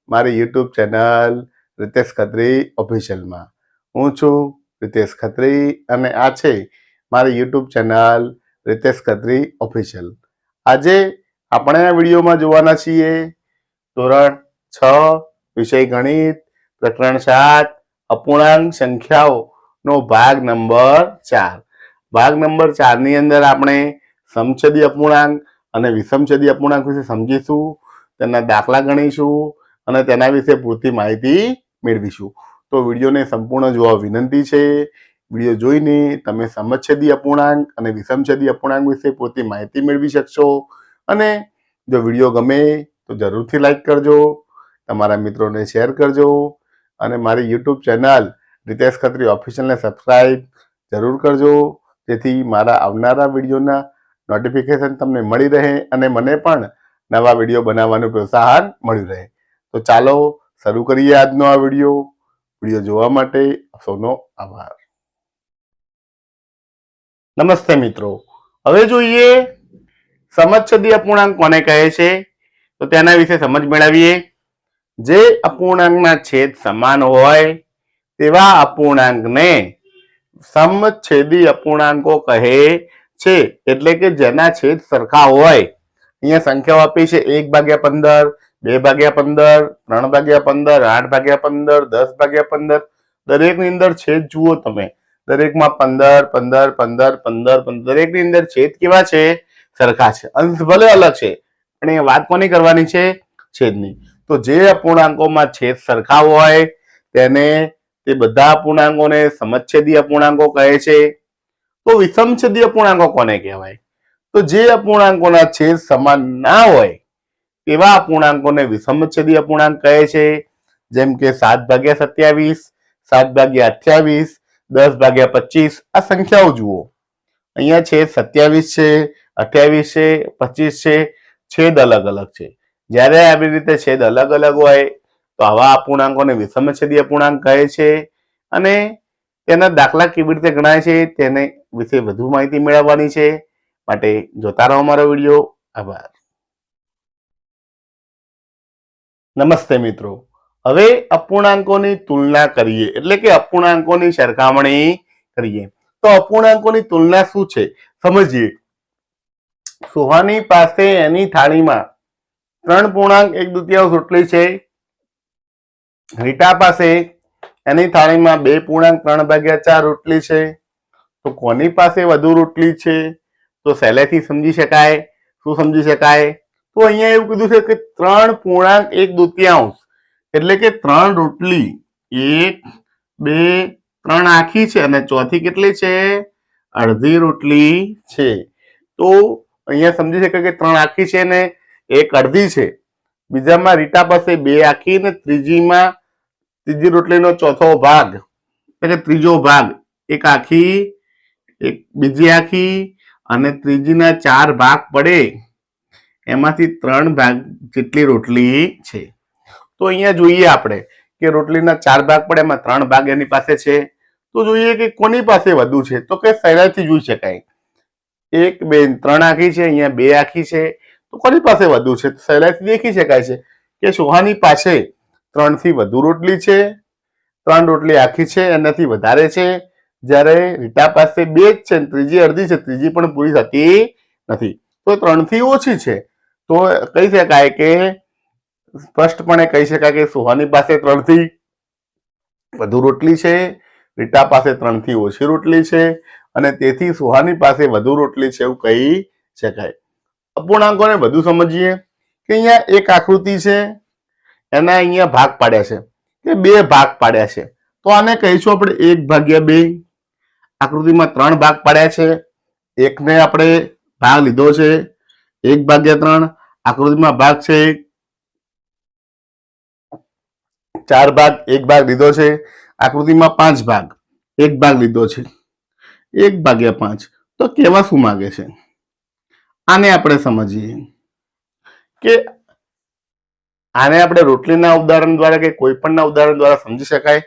મારી યુટ્યુબ ચેનલ રીતેશ ખત્રી ઓફિશિયલમાં. હું છું રીતેશ ખત્રી અને આ છે મારી YouTube channel Ritesh Khatri official. આજે આપણે આ વિડીયોમાં જોવાના છીએ ધોરણ 6 વિષય ગણિત પ્રકરણ 7 અપૂર્ણાંક સંખ્યાઓનો ભાગ નંબર 4. ભાગ નંબર 4 ની અંદર આપણે સમછેદી અપૂર્ણાંક અને વિષમછેદી અપૂર્ણાંક વિશે સમજીશું, તેના દાખલા ગણીશું અને તેના વિશે પૂરતી માહિતી મેળવીશું. તો વિડીયોને સંપૂર્ણ જોવા વિનંતી છે. વિડીયો જોઈને તમે સમછેદી અપૂર્ણાંક અને વિષમછેદી અપૂર્ણાંક વિશે પૂરતી માહિતી મેળવી શકશો. અને જો વિડીયો ગમે તો જરૂરથી લાઈક કરજો, તમારા મિત્રોને શેર કરજો અને મારી યુટ્યુબ ચેનલ રીતેશ ખત્રી ઓફિશિયલને સબસ્ક્રાઇબ જરૂર કરજો, જેથી મારા આવનારા વિડીયોના નોટિફિકેશન તમને મળી રહે અને મને પણ નવા વિડીયો બનાવવાનું પ્રોત્સાહન મળ્યું રહે. તો ચાલો શરૂ કરીએ આજનો આ વિડીયો. વિડીયો જોવા માટે સૌનો આભાર. નમસ્તે મિત્રો, હવે જોઈએ સમછેદી અપૂર્ણાંક કોને કહે છે તો તેના વિશે સમજ મેળવીએ. જે અપૂર્ણાંકના છેદ સમાન હોય તેવા અપૂર્ણાંકને સમછેદી અપૂર્ણાંકો કહે છે. એટલે કે જેના છેદ સરખા હોય. અહીંયા સંખ્યાઓ આપી છે 1/15, 2/15, 3/15, 8/15, 10/15. દરેકની અંદર છેદ જુઓ તમે, દરેકમાં 15, 15, 15, 15, 15. દરેકની અંદર છેદ કેવા છે? સરખા છે. અંશ ભલે અલગ છે પણ અહીંયા વાત કોની કરવાની છે? છેદની. તો જે અપૂર્ણાંકોમાં છેદ સરખા હોય તેને તે બધા અપૂર્ણાંકોને સમછેદી અપૂર્ણાંકો કહે છે. તો વિષમછેદી અપૂર્ણાંકો કોને કહેવાય? તો જે અપૂર્ણાંકોના છેદ સમાન ના હોય તેવા અપૂર્ણાંકોને વિષમછેદી અપૂર્ણાંક કહે છે. જેમ કે 7/27, 7/28, 10/25. આ સંખ્યાઓ જુઓ, અહીંયા છેદ 27 છે, 28 છે, 25 છે, છેદ અલગ અલગ છે. જ્યારે આવી રીતે છેદ અલગ અલગ હોય તો આવા અપૂર્ણાંકોને વિષમછેદી અપૂર્ણાંક કહે છે. અને તેના દાખલા કેવી રીતે ગણાય છે તેને વિશે વધુ માહિતી મેળવવાની છે, માટે જોતા રહો મારો વિડીયો. આભાર. નમસ્તે મિત્રો, હવે અપૂર્ણાંકોની તુલના કરીએ, એટલે કે અપૂર્ણાંકોની સરખામણી કરીએ. તો અપૂર્ણાંકોની તુલના શું છે સમજીએ. સુહાની પાસે એની થાળીમાં 3.1/2 રોટલી છે. રીટા પાસે એની થાળીમાં 2.3/4 રોટલી છે. તો કોની પાસે વધુ રોટલી છે? તો સહેલેથી સમજી શકાય. શું સમજી શકાય? તો અહીંયા એવું કીધું છે કે 3.1/2, એટલે કે 3 રોટલી, 1, 2, 3 આખી છે અને ચોથી કેટલી છે? અડધી રોટલી છે. તો અહીંયા સમજી શકાય કે 3 આખી છે ને 1 અડધી છે. બીજામાં રીટા પાસે 2 આખી ને ત્રીજી રોટલીનો ચોથો ભાગ, એટલે ત્રીજો ભાગ, 1 આખી, 1 બીજી આખી અને ત્રીજીના 4 ભાગ પડે એમાંથી 3 ભાગ જેટલી રોટલી છે. તો અહીંયા જોઈએ આપણે કે રોટલીના 4 ભાગ પડે એમાં 3 ભાગ એની પાસે છે. તો જોઈએ કે કોની પાસે વધુ છે? તો કે સહેલાઈથી જોઈ શકાય. 1, 2, 3 આખી છે, અહીંયા 2 આખી છે. તો કોની પાસે વધુ છે? સહેલાઈથી દેખી શકાય છે કે સુહાની પાસે 3 થી વધુ રોટલી છે, 3 રોટલી આખી છે એનાથી વધારે છે. જ્યારે રીટા પાસે 2 જ છે, ત્રીજી અડધી છે, ત્રીજી પણ પૂરી થતી નથી. તો 3 થી ઓછી છે. તો કહી શકાય કે સ્પષ્ટપણે કહી શકાય કે સુહાની પાસે 3 થી વધુ રોટલી છે, રીટા પાસે 3 થી ઓછી રોટલી છે અને તેથી સુહાની પાસે વધુ રોટલી છે એવું કહી શકાય. અપૂર્ણાંકોને વધુ સમજીએ કે અહીંયા એક આકૃતિ છે, એના અહીંયા ભાગ પાડ્યા છે કે 2 ભાગ પાડ્યા છે, તો આને કહીશું આપણે 1/2. આકૃતિમાં 3 ભાગ પાડ્યા છે, એકને આપણે ભાગ લીધો છે 1/3. આકૃતિમાં ભાગ છે 4 ભાગ, 1 ભાગ લીધો છે. આકૃતિમાં 5 ભાગ, 1 ભાગ લીધો છે 1/5. તો કહેવા શું માંગે છે? આને આપણે સમજીએ કે આને આપણે રોટલીના ઉદાહરણ દ્વારા કે કોઈ પણના ઉદાહરણ દ્વારા સમજી શકાય.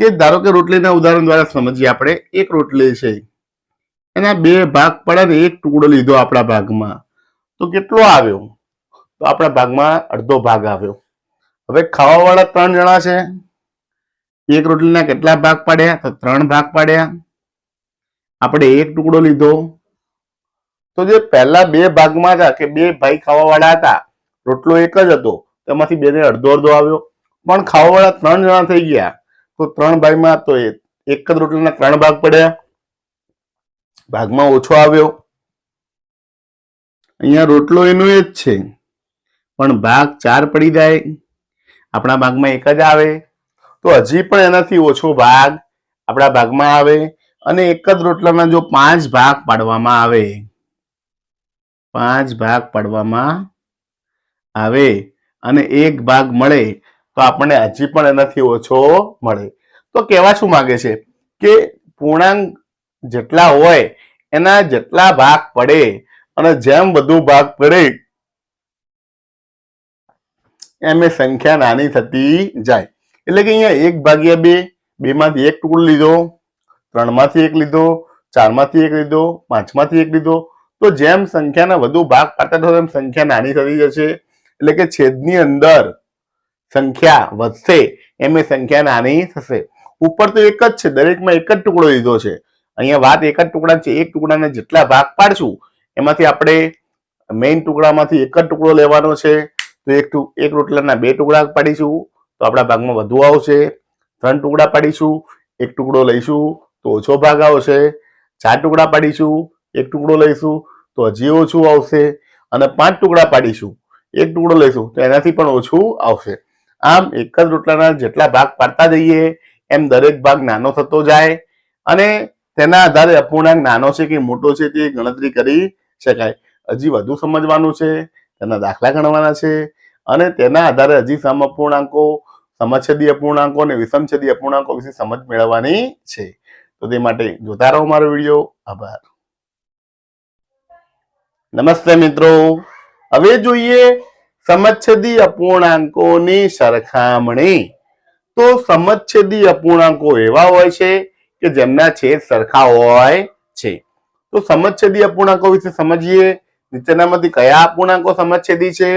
કે ધારો કે રોટલીના ઉદાહરણ દ્વારા સમજીએ આપણે. એક રોટલી છે, એના 2 ભાગ પડ્યા ને એક ટુકડો લીધો આપણા ભાગમાં, તો કેટલો આવ્યો? તો આપણા ભાગમાં અડધો ભાગ આવ્યો. હવે ખાવાવાળા 3 જણા છે, એક રોટલીના કેટલા ભાગ પાડ્યા? તો 3 ભાગ પાડ્યા. આપણે એક ટુકડો લીધો, તો જે પહેલા 2 ભાગમાં હતા કે 2 ભાઈ ખાવાવાળા હતા, રોટલો એક જ હતો, તેમાંથી 2 ને અડધો અડધો આવ્યો. પણ ખાવાવાળા 3 જણા થઈ ગયા, તો 3 ભાગમાં તો એક જ રોટલીના 3 ભાગ પડ્યા, ભાગમાં ઓછો આવ્યો. અહીંયા રોટલો એનો એ જ છે, પણ ભાગ 4 પડી જાય, આપણા ભાગમાં 1 જ આવે. તો હજી પણ એનાથી ઓછો ભાગ આપણા ભાગમાં આવે. અને એક જ રોટલાના જો 5 ભાગ પાડવામાં આવે, 5 ભાગ પાડવામાં આવે અને 1 ભાગ મળે, તો આપણને હજી પણ એનાથી ઓછો મળે. તો કહેવા શું માંગે છે કે પૂર્ણાંક જેટલા હોય એના જેટલા ભાગ પડે અને જેમ વધુ ભાગ પડે એમ એ સંખ્યા નાની થતી જાય. એટલે કે અહીંયા 1/2, 2 માંથી 1 ટુકડો લીધો, 3 માંથી 1 લીધો, 4 માંથી 1 લીધો, 5 માંથી 1 લીધો. તો જેમ સંખ્યાના વધુ ભાગ પાડતા થશે એમ સંખ્યા નાની થતી જશે. એટલે કે છેદની અંદર સંખ્યા વધશે એમ એ સંખ્યા નાની થશે. ઉપર તો એક જ છે, દરેકમાં એક જ ટુકડો લીધો છે. અહીંયા વાત એક જ ટુકડા છે. એક ટુકડાને જેટલા ભાગ પાડશું એમાંથી આપણે મેઇન ટુકડામાંથી એક જ ટુકડો લેવાનો છે. તો એક રોટલાના 2 ટુકડા પાડીશું તો આપણા ભાગમાં વધુ આવશે. 3 ટુકડા પાડીશું, એક ટુકડો લઈશું તો ઓછો ભાગ આવશે. 4 ટુકડા પાડીશું, એક ટુકડો લઈશું તો હજી ઓછું આવશે. અને 5 ટુકડા પાડીશું, એક ટુકડો લઈશું તો એનાથી પણ ઓછું આવશે. આમ એક જ રોટલાના જેટલા ભાગ પાડતા જઈએ એમ દરેક ભાગ નાનો થતો જાય અને તેના આધારે અપૂર્ણાંક નાનો છે કે મોટો છે તે ગણતરી કરી શકાય. હજી વધુ સમજવાનું છે, તેના દાખલા ગણવાના છે અને તેના આધારે હજી સમઅપૂર્ણાંકો, સમછેદી અપૂર્ણાંકો અને વિષમછેદી અપૂર્ણાંકો વિશે સમજ મેળવવાની છે. તો તે માટે જોતા રહો મારો વિડીયો. આભાર. નમસ્તે મિત્રો. હવે જોઈએ સમછેદી અપૂર્ણાંકોની સરખામણી. તો સમછેદી અપૂર્ણાંકો એવા હોય છે કે જેમના છેદ સરખા હોય છે. તો સમછેદી અપૂર્ણાંકો વિશે સમજીએ. નીચેનામાંથી કયા અપૂર્ણાંકો સમછેદી છે?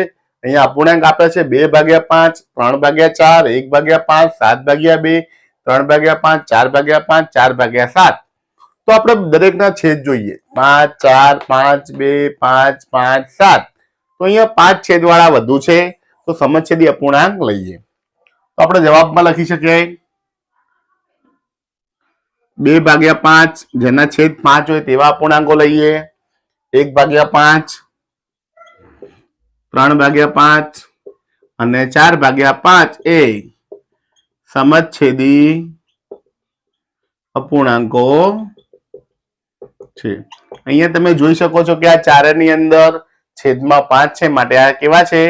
અહીંયા અપૂર્ણાંક આપ્યા છે 2/5, 3/4, 1/5, 7/2, 3/5, 4/5, 4/7. તો આપણે દરેકના છેદ જોઈએ. 5, 4, 5, 2, 5, 5, 7. તો અહીંયા 5 છેદવાળા વધુ છે, તો સમછેદી અપૂર્ણાંક લઈએ. તો આપણે જવાબમાં લખી શકીએ 2/5, જેના છેદ 5 હોય તેવા અપૂર્ણાંકો લઈએ. 1/5, 3/5 અને 4/5 એ સમછેદી અપૂર્ણાંકો છે. અહીંયા તમે જોઈ શકો છો કે આ 4 ની અંદર છેદમાં 5 છે, માટે આ કેવા છે?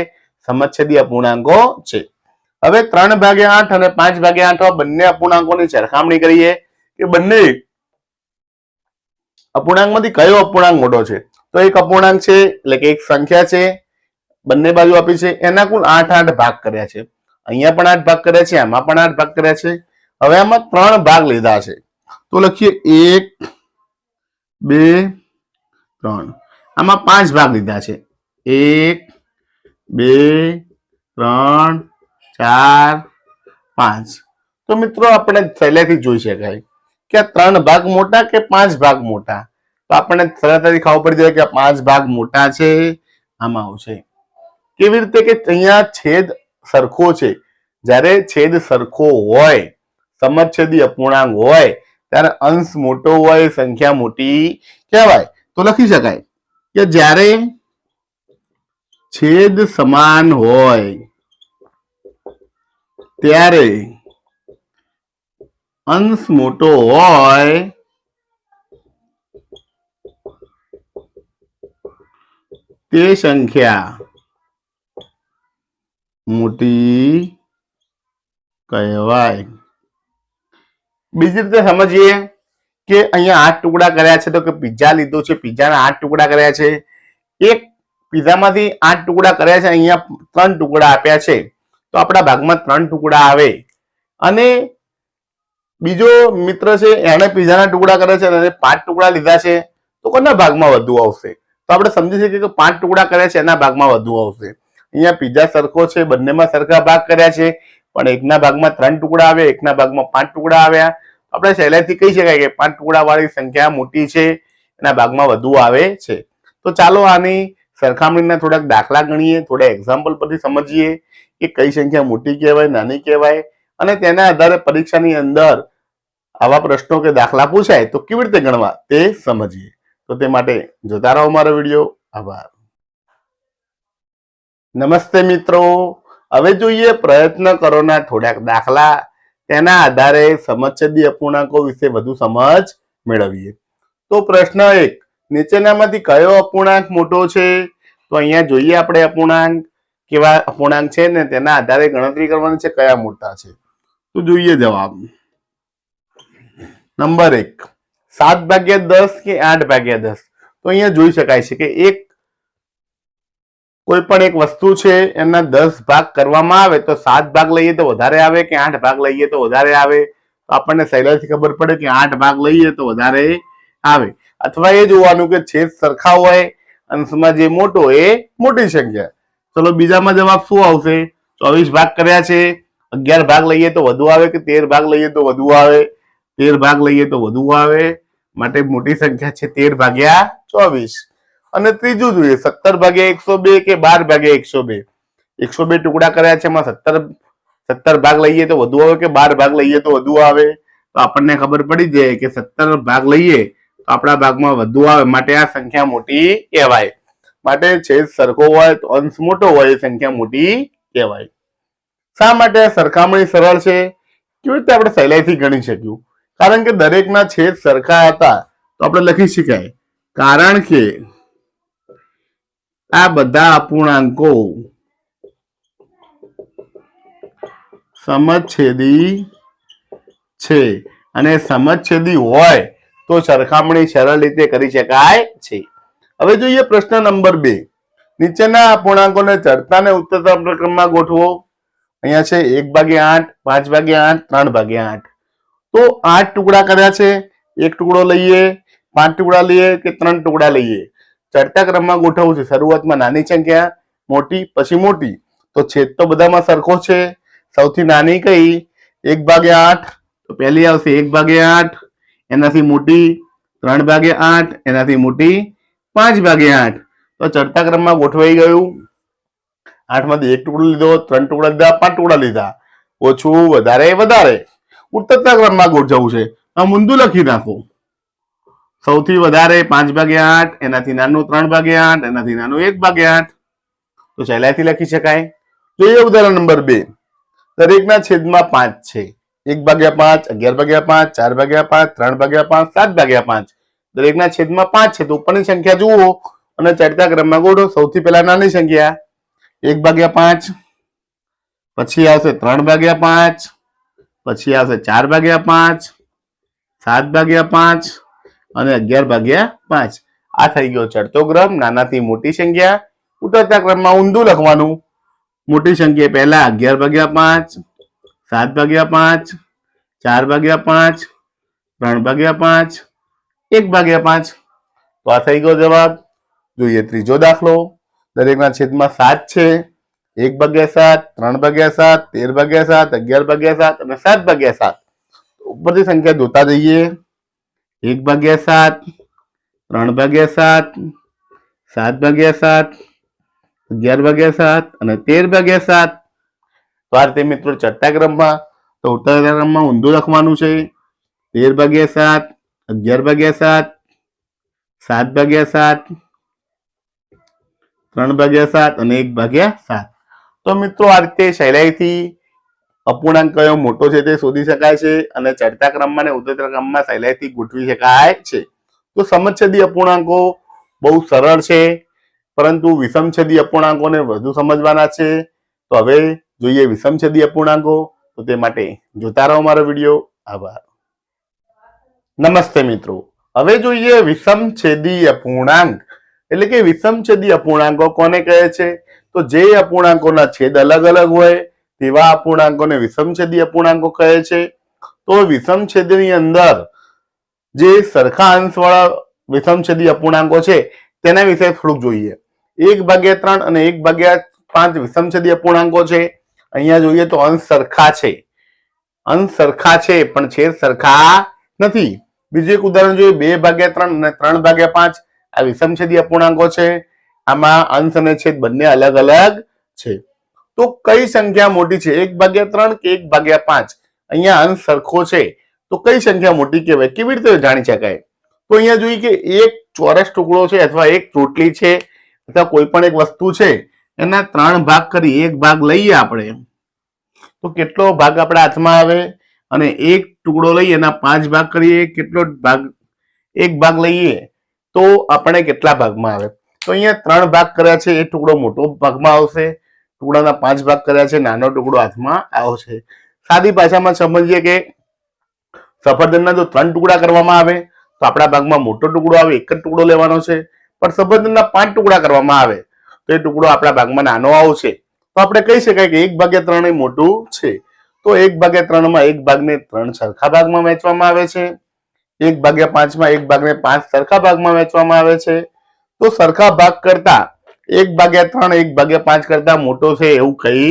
સમછેદી અપૂર્ણાંકો છે. હવે 3/8 અને 5/8 બંને અપૂર્ણાંકોની સરખામણી કરીએ કે બંને અપૂર્ણાંકમાંથી કયો અપૂર્ણાંક મોટો છે. તો એક અપૂર્ણાંક છે એટલે કે એક સંખ્યા છે, બંને બાજુ આપી છે, એના કુલ 8 ભાગ કર્યા છે. અહીંયા પણ 8 ભાગ કર્યા છે, આમાં પણ 8 ભાગ કર્યા છે. હવે આમાં 3 ભાગ લીધા છે, તો લખીએ 1, 2, 3. આમાં 5 ભાગ લીધા છે. 1, 2, 3, 4, 5. તો મિત્રો આપણે પહેલેથી જોઈ શકાય કે આ 3 ભાગ મોટા કે 5 ભાગ મોટા. તો આપણને સરળતાથી ખબર પડી જાય કે આ 5 ભાગ મોટા છે, આમાં આવશે. કેવી રીતે? કે અહીંયા છેદ સરખો છે. જ્યારે છેદ સરખો હોય, સમછેદી અપૂર્ણાંક હોય ત્યારે અંશ મોટો હોય, સંખ્યા મોટી કહેવાય. તો લખી શકાય કે જ્યારે છેદ સમાન હોય ત્યારે અંશ મોટો હોય તે સંખ્યા મોટી કહેવાય. બીજી રીતે સમજીએ કે અહીંયા 8 ટુકડા કર્યા છે, તો કે પિઝા લીધો છે, પિઝાના 8 ટુકડા કર્યા છે. એક પિઝામાંથી 8 ટુકડા કર્યા છે, અહીંયા 3 ટુકડા આપ્યા છે, તો આપણા ભાગમાં 3 ટુકડા આવે. અને બીજો મિત્ર છે એને પિઝાના ટુકડા કર્યા છે અને 5 ટુકડા લીધા છે, તો કોના ભાગમાં વધુ આવશે? તો આપણે સમજી શકીએ કે 5 ટુકડા કર્યા છે એના ભાગમાં વધુ આવશે. અહીંયા પિઝા સરખો છે, બંનેમાં સરખા ભાગ કર્યા છે, પણ એકના ભાગમાં 3 ટુકડા આવ્યા, એકના ભાગમાં 5 ટુકડા આવ્યા. આપણે સહેલાઈથી કહી શકાય કે 5 ટુકડા વાળી સંખ્યા મોટી છે, એના ભાગમાં વધુ આવે છે. તો ચાલો આની સરખામણીના થોડાક દાખલા ગણીએ, થોડા એક્ઝામ્પલ પરથી સમજીએ કે કઈ સંખ્યા મોટી કહેવાય, નાની કહેવાય, અને તેના આધારે પરીક્ષાની અંદર આવા પ્રશ્નો કે દાખલા પૂછાય તો કેવી રીતે ગણવા તે સમજીએ. તો તે માટે જોતા રહો મારો વિડીયો. આભાર. નમસ્તે મિત્રો, હવે જોઈએ પ્રયત્ન કરોના થોડાક દાખલા, તેના આધારે સમછેદી અપૂર્ણાંકો વિશે વધુ સમજ મેળવીએ. તો પ્રશ્ન 1, નીચેનામાંથી કયો અપૂર્ણાંક મોટો છે? તો અહીંયા જોઈએ આપણે અપૂર્ણાંક કેવા અપૂર્ણાંક છે ને તેના આધારે ગણતરી કરવાની છે કયા મોટા છે. તો જોઈએ જવાબ. નંબર 1, 7/10 કે 8/10. તો અહીંયા જોઈ શકાય છે કે કોઈ પણ એક વસ્તુ છે એના 10 ભાગ કરવામાં આવે તો 7 ભાગ લઈએ તો વધારે આવે કે 8 ભાગ લઈએ તો વધારે આવે? તો આપણને સહેલાઈથી ખબર પડે કે 8 ભાગ લઈએ તો વધારે આવે. અથવા એ જોવાનું કે છેદ સરખા હોય, અંશમાં જે મોટો એ મોટી સંખ્યા. ચલો બીજામાં જવાબ શું આવશે? 24 ભાગ કર્યા છે, 11 ભાગ લઈએ તો વધુ આવે કે 13 ભાગ લઈએ તો વધુ આવે? 13 ભાગ લઈએ તો વધુ આવે, માટે મોટી સંખ્યા છે 13/24. અને ત્રીજું જોઈએ 17/102 કે 12/102. 102 ટુકડા કર્યા છે, એમાં 17 ભાગ લઈએ તો વધુ આવે કે 12 ભાગ લઈએ તો વધુ આવે? તો આપણને ખબર પડી જાય કે 17 ભાગ લઈએ તો આપણા ભાગમાં વધુ આવે, માટે આ સંખ્યા મોટી કહેવાય. માટે છેદ સરખો હોય તો અંશ મોટો હોય, એ સંખ્યા મોટી કહેવાય. શા માટે આ સરખામણી સરળ છે? કેવી રીતે આપણે સહેલાઈથી ગણી શક્યું? કારણ કે દરેકના છેદ સરખા હતા, તો આપણે લખી શકાય કારણ કે આ બધા અપૂર્ણાંકો સમછેદી છે, અને સમછેદી હોય તો સરખામણી સરળ રીતે કરી શકાય છે. હવે જોઈએ પ્રશ્ન નંબર 2, નીચેના અપૂર્ણાંકોને ચડતા અને ઉતરતા ક્રમમાં ગોઠવો. અહીંયા છે 1/8, 5/8, 3/8. તો 8 ટુકડા કર્યા છે, એક ટુકડો લઈએ, 5 ટુકડા લઈએ કે 3 ટુકડા લઈએ? ચડતા ક્રમમાં ગોઠવવું છે. શરૂઆતમાં નાની સંખ્યા, મોટી, પછી મોટી. તો છેદ તો બધામાં સરખો છે. સૌથી નાની કઈ? 1/8. તો પહેલી આવશે 1/8, એનાથી મોટી 3/8, એનાથી મોટી 5/8. તો ચડતા ક્રમમાં ગોઠવાઈ ગયું. 8 માંથી એક ટુકડો લીધો, 3 ટુકડા લીધા, 5 ટુકડા લીધા. ઓછું, વધારે, વધારે. ઉતરતા ક્રમમાં ગોઠવવું છે. આમ ઊંધું લખી નાખો. સૌથી વધારે 5/8, એનાથી નાનું 3/8, એનાથી નાનું 1/8. તો સહેલાઈથી લખી શકાય. જોઈએ ઉદાહરણ નંબર 2, દરેકના છેદમાં 5 છે. 1/5, 11/5, 4/5, 3/5, 7/5. દરેકના છેદમાં 5 છે, તો ઉપરની સંખ્યા જુઓ અને ચડતા ક્રમમાં ગોઠવો. સૌથી પહેલા નાની સંખ્યા 1/5, પછી આવશે 3/5, પછી આવશે 4/5, 7/5 અને 11/5. આ થઈ ગયો ચડતો ક્રમ, નાનાથી મોટી સંખ્યા. ઉતરતા ક્રમમાં ઊંધું લખવાનું. મોટી સંખ્યા પહેલા 11/5, 7/5, 4/5, 3/5, 1/5. તો આ થઈ ગયો જવાબ. જોઈએ ત્રીજો દાખલો. દરેકના છેદમાં 7 છે. 1/7, 3/7, 13/7, 11/7 અને 7/7. ઉપરથી સંખ્યા જોતા જઈએ. 1/7, 3/7, 7/7, 11/7 અને 13/7. તો આ રીતે મિત્રો ચડતા ક્રમમાં. તો તો ઉતરતા ક્રમમાં ઊંધું લખવાનું છે. 13/7, 11/7, 7/7, 3/7 અને 1/7. તો મિત્રો આ રીતે સહેલાઈથી અપૂર્ણાંક કયો મોટો છે તે શોધી શકાય છે અને ચડતા ક્રમમાં અને ઉતરતા ક્રમમાં સહેલાઈથી ગોઠવી શકાય છે. તો સમછેદી અપૂર્ણાંકો બહુ સરળ છે, પરંતુ વિષમછેદી અપૂર્ણાંકોને વધુ સમજવાના છે. તો હવે જોઈએ વિષમછેદી અપૂર્ણાંકો. તો તે માટે જોતા રહો મારો વિડીયો. આભાર. નમસ્તે મિત્રો, હવે જોઈએ વિષમછેદી અપૂર્ણાંક. એટલે કે વિષમછેદી અપૂર્ણાંકો કોને કહે છે? તો જે અપૂર્ણાંકોના છેદ અલગ અલગ હોય તેવા અપૂર્ણાંકોને વિષમછેદી અપૂર્ણાંકો કહે છે. તો વિષમછેદની અંદર જે સરખા અંશવાળા વિષમછેદી અપૂર્ણાંકો છે તેના વિશે થોડુંક જોઈએ. 1/3 અને 1/5 વિષમછેદી અપૂર્ણાંકો છે. અહીંયા જોઈએ તો અંશ સરખા છે, અંશ સરખા છે પણ છેદ સરખા નથી. બીજું એક ઉદાહરણ જોઈએ, 2/3 અને 3/5 આ વિષમછેદી અપૂર્ણાંકો છે. આમાં અંશ અને છેદ બંને અલગ અલગ છે. તો કઈ સંખ્યા મોટી છે, 1/3 કે 1/5? અહીંયા અંશ સરખો છે તો કઈ સંખ્યા મોટી કહેવાય? કેવી રીતે જાણી શકાય? તો અહીંયા જોઈએ કે એક ચોરસ ટુકડો છે અથવા એક રોટલી છે અથવા કોઈ પણ એક વસ્તુ છે, એના 3 ભાગ કરી એક ભાગ લઈએ આપણે, તો કેટલો ભાગ આપણા હાથમાં આવે? અને એક ટુકડો લઈએ એના 5 ભાગ કરીએ, કેટલો ભાગ? એક ભાગ લઈએ તો આપણે કેટલા ભાગમાં આવે? તો અહીંયા 3 ભાગ કર્યા છે, એ ટુકડો મોટો ભાગમાં આવશે. ટુકડાના 5 ભાગ કર્યા છે, નાનો ટુકડો હાથમાં આવશે. સાદી ભાષામાં સમજીએ કે સફરજનના જો 3 ટુકડા કરવામાં આવે તો આપણા ભાગમાં મોટો ટુકડો આવે, એક જ ટુકડો લેવાનો છે. પણ સફરજનના 5 ટુકડા કરવામાં આવે તો એ ટુકડો આપણા ભાગમાં નાનો આવશે. તો આપણે કહી શકાય કે 1/3 એ મોટું છે. તો 1/3 માં એક ભાગને 3 સરખા ભાગમાં વહેંચવામાં આવે છે. 1/5 માં એક ભાગને 5 સરખા ભાગમાં વહેંચવામાં આવે છે. તો સરખા ભાગ કરતા 1/3 1/5 કરતા મોટો છે એવું કહી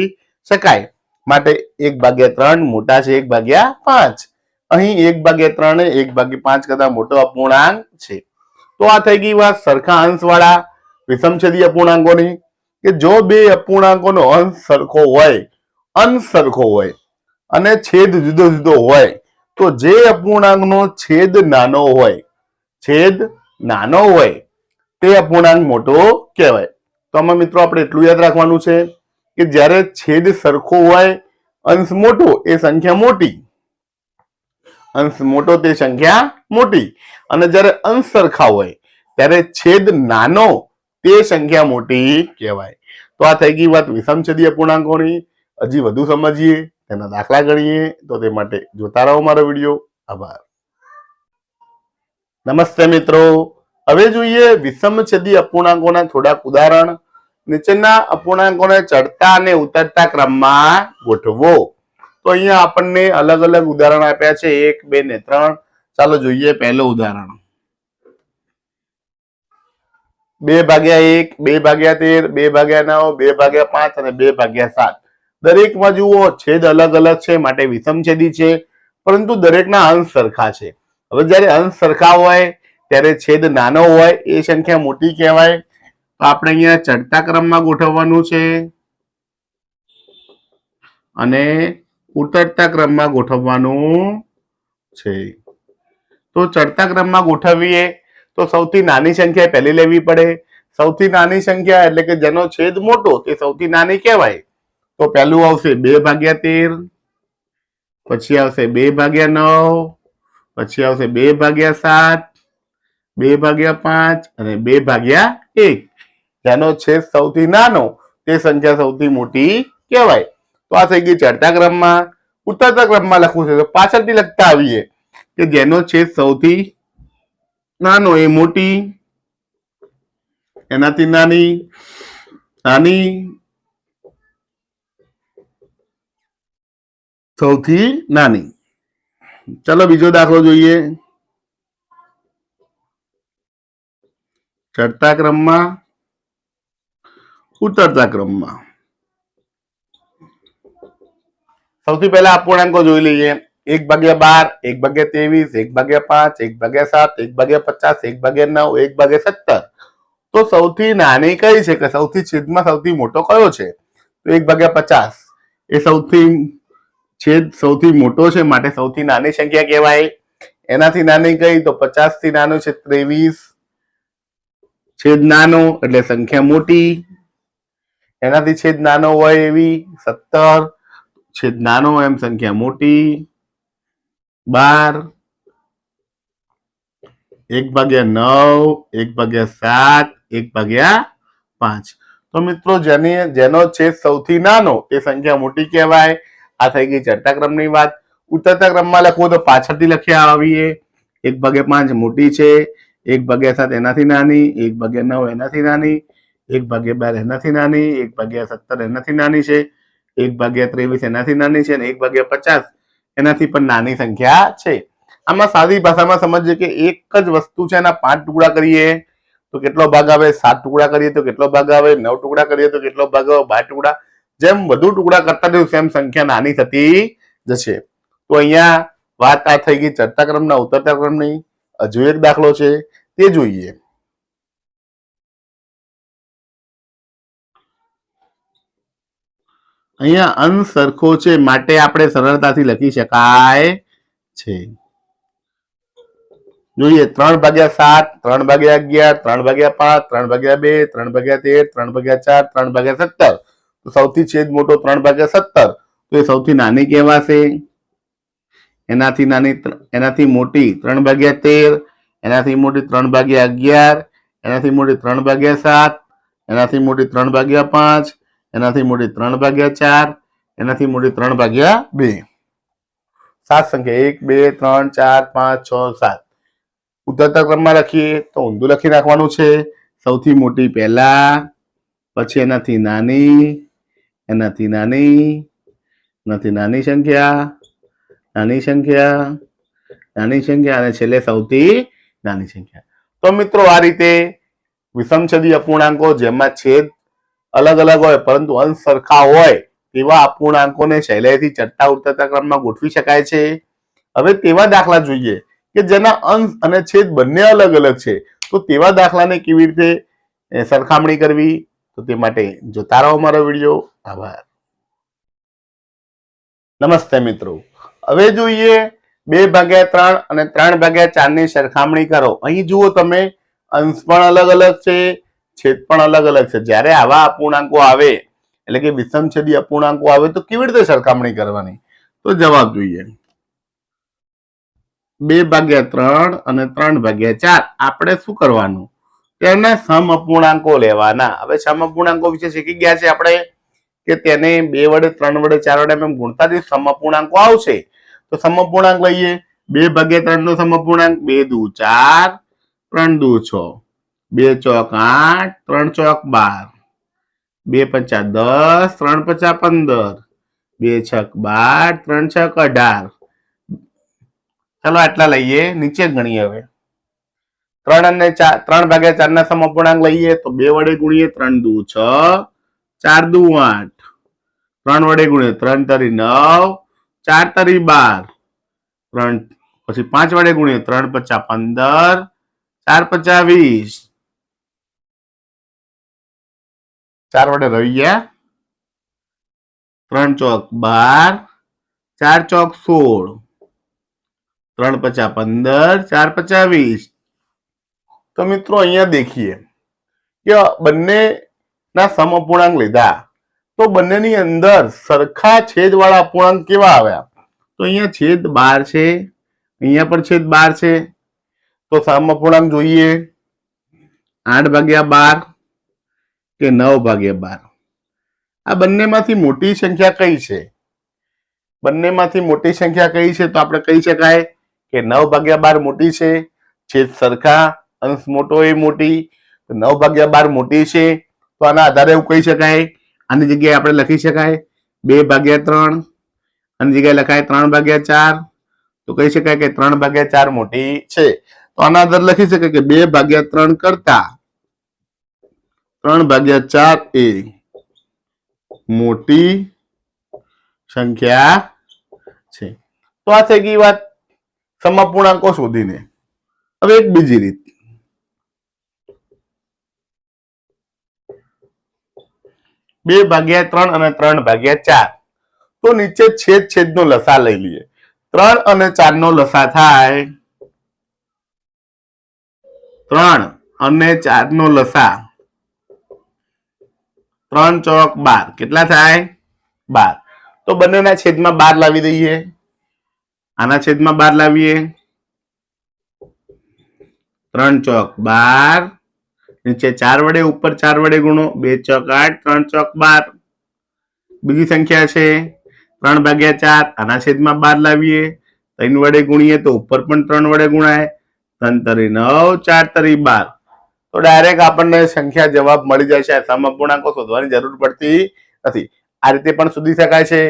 શકાય. માટે 1/3 મોટા છે 1/5. અહીં 1/3 એ 1/5 કરતા મોટો અપૂર્ણાંક છે. તો આ થઈ ગઈ વાત સરખા અંશવાળા વિષમછેદી અપૂર્ણાંકોની, કે જો બે અપૂર્ણાંકોનો અંશ સરખો હોય, અંશ સરખો હોય અને છેદ જુદો જુદો હોય, તો જે અપૂર્ણાંકનો છેદ નાનો હોય, છેદ નાનો હોય તે અપૂર્ણાંક મોટો કહેવાય. તો આમાં મિત્રો આપણે એટલું યાદ રાખવાનું છે કે જ્યારે છેદ સરખો હોય, અંશ મોટો, એ સંખ્યા મોટી, અંશ મોટો તે સંખ્યા મોટી. અને જ્યારે અંશ સરખા હોય ત્યારે છેદ નાનો તે સંખ્યા મોટી કહેવાય. તો આ થઈ ગઈ વાત વિષમછેદી અપૂર્ણાંકોની. હજી વધુ સમજીએ, તેના દાખલા ગણીએ. તો તે માટે જોતા રહો મારો વિડીયો. આભાર. નમસ્તે મિત્રો, હવે જોઈએ વિષમછેદી અપૂર્ણાંકોના થોડાક ઉદાહરણ. નીચેના અપૂર્ણાંકોને ચડતા અને ઉતરતા ક્રમમાં ગોઠવો. તો અહીંયા આપણને અલગ અલગ ઉદાહરણ આપ્યા છે, 1, 2 ને 3. ચાલો જોઈએ પહેલું ઉદાહરણ. 2/1, 2/13, 2/9, 2/5 અને 2/7. દરેકમાં જુઓ છેદ અલગ અલગ છે, માટે વિષમછેદી છે, પરંતુ દરેકના અંશ સરખા છે. હવે જ્યારે અંશ સરખા હોય ત્યારે છેદ નાનો હોય એ સંખ્યા મોટી કહેવાય. તો આપણે અહીંયા ચડતા ક્રમમાં ગોઠવવાનું છે અને ઉતરતા ક્રમમાં ગોઠવવાનું છે. તો ચડતા ક્રમમાં ગોઠવીએ તો સૌથી નાની સંખ્યા પહેલી લેવી પડે. સૌથી નાની સંખ્યા એટલે કે જેનો છેદ મોટો તે સૌથી નાની કહેવાય. તો પહેલું આવશે 2/13, પછી આવશે 2/9, પછી આવશે 2/7, 2/5 અને 2/1. જેનો છેદ સૌથી નાનો તે સંખ્યા સૌથી મોટી કહેવાય. તો આ થઈ ગઈ ચડતા ક્રમમાં. ઉતરતા ક્રમમાં લખવું છે તો પાછળથી લખતા આવીએ કે જેનો છેદ સૌથી નાનો એ મોટી, એનાથી નાની, નાની, સૌથી નાની. ચલો બીજો દાખલો જોઈએ. ચડતા ક્રમમાં, ઉતરતા ક્રમમાં. સૌથી પહેલા અપૂર્ણાંકો જોઈ લઈએ. 1/12, 1/23, 1/5, 1/7, 1/50, 1/9, 1/17. તો સૌથી નાની કઈ છે કે સૌથી છેદમાં સૌથી મોટો કયો છે? તો 1/50 એ સૌથી છેદ સૌથી મોટો છે માટે સૌથી નાની સંખ્યા કહેવાય. એનાથી નાની કઈ તો 50 થી નાનું છે 23. છેદ નાનો એટલે સંખ્યા મોટી. એનાથી છેદ નાનો હોય એવી 17. છેદ નાનો એમ સંખ્યા મોટી 12. 1/9, 1/7, 1/5. તો મિત્રો જેનો છેદ સૌથી નાનો તે સંખ્યા મોટી કહેવાય. આ થઈ ગઈ ચડતા ક્રમની વાત. ઉતરતા ક્રમમાં લખવું તો પાછળથી લખ્યા આવીએ. 1/5 મોટી છે, 1/7 એનાથી નાની, 1/9 એનાથી નાની, 1/12 એનાથી નાની, 1/17 એનાથી નાની છે, 1/23 એનાથી નાની છે અને 1/50 એનાથી પણ નાની સંખ્યા છે. આમાં સાદી ભાષામાં સમજીએ કે એક જ વસ્તુ છે એના 5 ટુકડા કરીએ તો કેટલો ભાગ આવે, 7 ટુકડા કરીએ તો કેટલો ભાગ આવે, 9 ટુકડા કરીએ તો કેટલો ભાગ આવે, 12 ટુકડા. જેમ વધુ ટુકડા કરતા જવું તેમ સંખ્યા નાની થતી જશે. તો અહીંયા વાત આ થઈ ગઈ ચડતા ક્રમના. ઉતરતા ક્રમની હજુ એક દાખલો છે તે જોઈએ. અહીંયા અંશ સરખો છે માટે આપણે સરળતાથી લખી શકાય છે. જોઈએ 3/7, 3/11, 3/5, 3/2, 3/13, 3/4, 3/17. તો સૌથી છેદ મોટો 3/17 તો એ સૌથી નાની કહેવાશે. એનાથી મોટી 3/13, એનાથી મોટી 3/11, એનાથી મોટી 3/7, એનાથી મોટી 3/5, એનાથી મોટી 3/4, એનાથી મોટી 3/2. 7 સંખ્યા 1, 2, 3, 4, 5, 6, 7. ઉતરતા ક્રમમાં લખીએ તો ઊંધું લખી નાખવાનું છે. સૌથી મોટી પહેલા, પછી એનાથી નાની, એનાથી નાની, એનાથી નાની સંખ્યા, નાની સંખ્યા, નાની સંખ્યા અને છેલ્લે સૌથી નાની સંખ્યા. તો મિત્રો આ રીતે વિષમછેદી અપૂર્ણાંકો જેમાં છેદ અલગ અલગ હોય પરંતુ અંશ સરખા હોય તેવા અપૂર્ણાંકોને સહેલાઈથી ચડતા ઉતરતા ક્રમમાં ગોઠવી શકાય છે. હવે તેવા દાખલા જોઈએ કે જેના અંશ અને છેદ બંને અલગ અલગ છે. તો તેવા દાખલાને કેવી રીતે સરખામણી કરવી તો તે માટે જોતા રહો મારો વિડીયો. આભાર. નમસ્તે મિત્રો. હવે જોઈએ 2/3 અને 3/4 ની સરખામણી કરો. અહીં જુઓ તમે અંશ પણ અલગ અલગ છે, છેદ પણ અલગ અલગ છે. જ્યારે આવા અપૂર્ણાંકો આવે એટલે કે વિષમછેદી અપૂર્ણાંકો આવે તો કેવી રીતે સરખામણી કરવાની તો જવાબ જોઈએ. 2/3 અને 3/4 આપણે શું કરવાનું તેના સમ અપૂર્ણાંકો લેવાના. હવે સમ અપૂર્ણાંકો વિશે શીખી ગયા છે આપણે કે તેને 2 વડે 3 વડે 4 વડે એમ ગુણતા જે સમ અપૂર્ણાંકો આવશે. તો સમ અપૂર્ણાંક લઈએ. 2/3 નો સમ અપૂર્ણાંક 2 દુ 4, 3 દુ 6, 2 ચોક 8, 3 ચોક 12, 2 પંચા 10, 3 પંચા 15, 2 છક 12, 3 છક 18. ચલો આટલા લઈએ. નીચે ગણીએ. હવે 3 અને 4, 3/4 ના સમ અપૂર્ણાંક લઈએ તો 2 વડે ગુણીએ 3 દુ 6, 4 દુ 8, 3 વડે ગુણીએ 3 તરી 9, 4 તરી 12, 3 પછી 5 વડે ગુણીએ 3 પચા 15, 4 પચા 20, 4 વડે રહી ગયા, 3 ચોક 12, 4 ચોક 16, 3 પચા 15, 4 પચા 20. તો મિત્રો અહીંયા દેખીએ કે બંનેના સમ અપૂર્ણાંક લીધા તો બંનેની અંદર સરખા છેદવાળા અપૂર્ણાંક કેવા આવ્યા તો અહીંયા છેદ 12 છે, અહીંયા પણ છેદ 12 છે. તો સમ અપૂર્ણાંક જોઈએ 8/12 કે 9/12. આ બંનેમાંથી મોટી સંખ્યા કઈ છે? બંનેમાંથી મોટી સંખ્યા કઈ છે તો આપણે કહી શકાય કે 9/12 મોટી છે. છેદ સરખા, અંશ મોટો એ મોટી. 9/12 મોટી છે તો આના આધારે એવું કહી શકાય. આની જગ્યાએ આપણે લખી શકાય 2/3, આની જગ્યાએ લખાય 3/4. તો કહી શકાય કે 3/4 મોટી છે. તો આના આધારે લખી શકાય કે 2/3 કરતા 3/4 એ મોટી સંખ્યા છે. તો આ થઈ ગઈ વાત સમઅપૂર્ણાંકો શોધીને. હવે એક બીજી રીત, 2/3 અને 3/4. તો નીચે છેદનો લસા લઈ લઈએ. 3 અને 4 નો લસા થાય 3 અને 4 નો લસા 3 ચોક 12 કેટલા થાય 12. તો બંનેના છેદમાં 12 લાવી દઈએ. આના છેદમાં 12 લાવીએ. 3 ચોક 12 નીચે 4 વડે ઉપર 4 વડે ગુણો 2 ચોક 8 3 ચોક 12. બીજી સંખ્યા છે 3 ભાગ્યા 4 આના છેદમાં 12 લાવીએ. 3 વડે ગુણીએ તો ઉપર પણ 3 વડે ગુણાય. 3 તરી 9 4 તરી 12. તો ડાયરેક્ટ આપણને સંખ્યા જવાબ મળી જાય છે. સમઅપૂર્ણાંકો શોધવાની જરૂર પડતી નથી. આ રીતે પણ શોધી શકાય છે.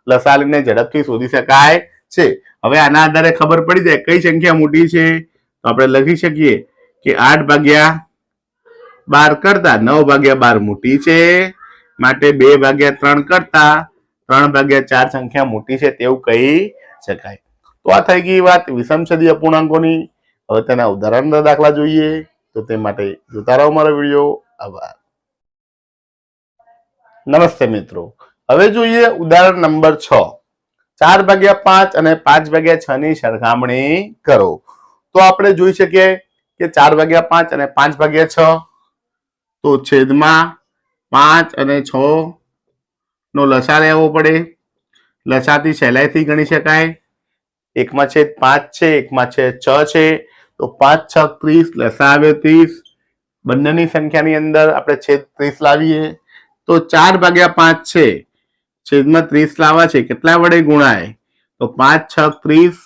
લસા લઈને ઝડપથી શોધી શકાય છે. હવે આના આધારે ખબર પડી જાય કઈ સંખ્યા મોટી છે. તો આપણે લખી શકીએ કે 8 ભાગ્યા 12 કરતા 9 ભાગ્યા 12 મોટી છે. માટે 2 ભાગ્યા 3 કરતા 3 ભાગ્યા 4 સંખ્યા મોટી છે તેવું કહી શકાય. તો આ થઈ ગઈ વાત વિષમછેદી અપૂર્ણાંકોની. હવે તેના ઉદાહરણના દાખલા જોઈએ. તો તે માટે જોતા રહો મારો વિડીયો. આભાર. નમસ્તે મિત્રો, હવે જોઈએ ઉદાહરણ નંબર 6. 4 ભાગ્યા 5 અને 5 ભાગ્યા 6 ની સરખામણી કરો. તો આપણે જોઈ શકીએ કે 4 ભાગ્યા 5 અને 5 ભાગ્યા 6 તો છેદમાં 5 અને 6 નો લસા લેવો પડે. લસાથી સહેલાઈથી ગણી શકાય. 1/5 છે, 1/6 છે. તો 5 6 30 લસા આવે 30. બંનેની સંખ્યાની અંદર આપણે છેદ 30 લાવીએ. તો 4 ભાગ્યા 5 છે, છેદમાં 30 લાવવા છે. કેટલા વડે ગુણાય? તો 5 6 30.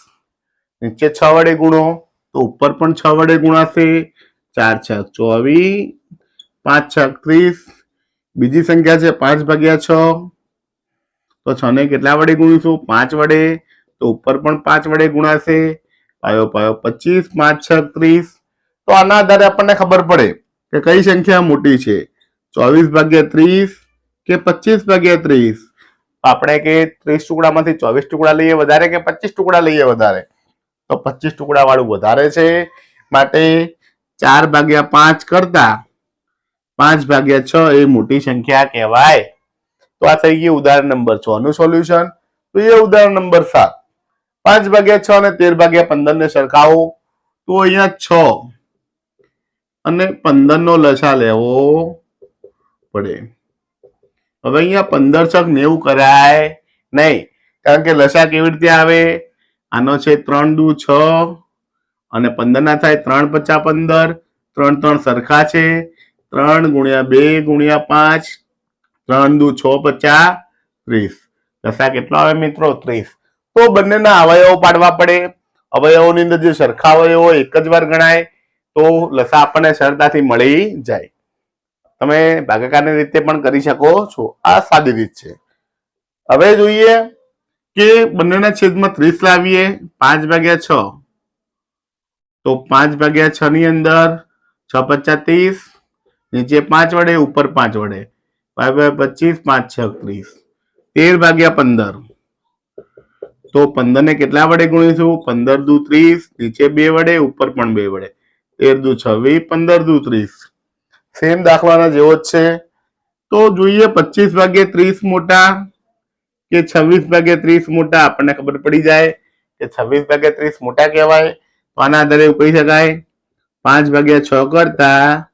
નીચે 6 વડે ગુણો તો ઉપર પણ 6 વડે ગુણાશે. 4 6 24. 5 6 30. બીજી સંખ્યા છે 5 ભાગ્યા 6. તો 6 ને કેટલા વડે ગુણીશું? 5 વડે. તો ઉપર પણ 5 વડે ગુણાશે. પાયો પાયો 25. 5 6 30. તો આના આધારે આપણને ખબર પડે કે કઈ સંખ્યા મોટી છે, 24 ભાગ્યા 30 કે 25 ભાગ્યા 30. આપણે કે 30 ટુકડામાંથી 24 ટુકડા લઈએ વધારે કે 25 ટુકડા લઈએ વધારે? તો 25 ટુકડા વાળું વધારે છે. માટે 4 ભાગ્યા 5 કરતા 5 ભાગ્યા 6 એ મોટી સંખ્યા કહેવાય. તો આ થઈ ગયું ઉદાહરણ નંબર 6 નું સોલ્યુશન. તો એ ઉદાહરણ નંબર 7. 5 ભાગ્યા 6 અને 13 ભાગ્યા 15 ને સરખાવો. તો અહીંયા 6 અને 15 નો લસા લેવો પડે. હવે અહીંયા 15 છક 90 કરાય નહીં, કારણ કે લસા કેવી રીતે આવે? આનો છે 3 દુ 6 અને 15 ના થાય 3 5 15. 3 3 સરખા છે. 3 ગુણ્યા 2 ગુણ્યા 5. 3 દુ 6 50 30. લસા કેટલો આવે મિત્રો? 30. તો બંનેના અવયવો પાડવા પડે. અવયવોની અંદર જે સરખા અવયવો એક જ વાર ગણાય તો લસા આપણને સરળતાથી મળી જાય. તમે ભાગાકારની રીતે પણ કરી શકો છો. આ સાદી રીત છે. હવે જોઈએ કે બંનેના છેદમાં 30 લાવીએ. 5 ભાગ્યા 6 તો 5 ભાગ્યા 6 ની અંદર 6 5 30. નીચે 5 વડે ઉપર 5 વડે 5 25 5 6 30. 13 ભાગ્યા 15 તો 15 ને કેટલા વડે ગુણીશું? 15 દુ 30. નીચે 2 વડે ઉપર પણ 2 વડે 13 દુ 26 15 દુ 30. સેમ દાખલાના જેવો જ છે. તો જોઈએ 25 ભાગ્યા 30 મોટા કે 26 ભાગ્યા 30 મોટા? આપણને ખબર પડી જાય કે 26 ભાગ્યા 30 મોટા કહેવાય. તો આના આધારે એવું કહી શકાય 5 ભાગ્યા 6 કરતા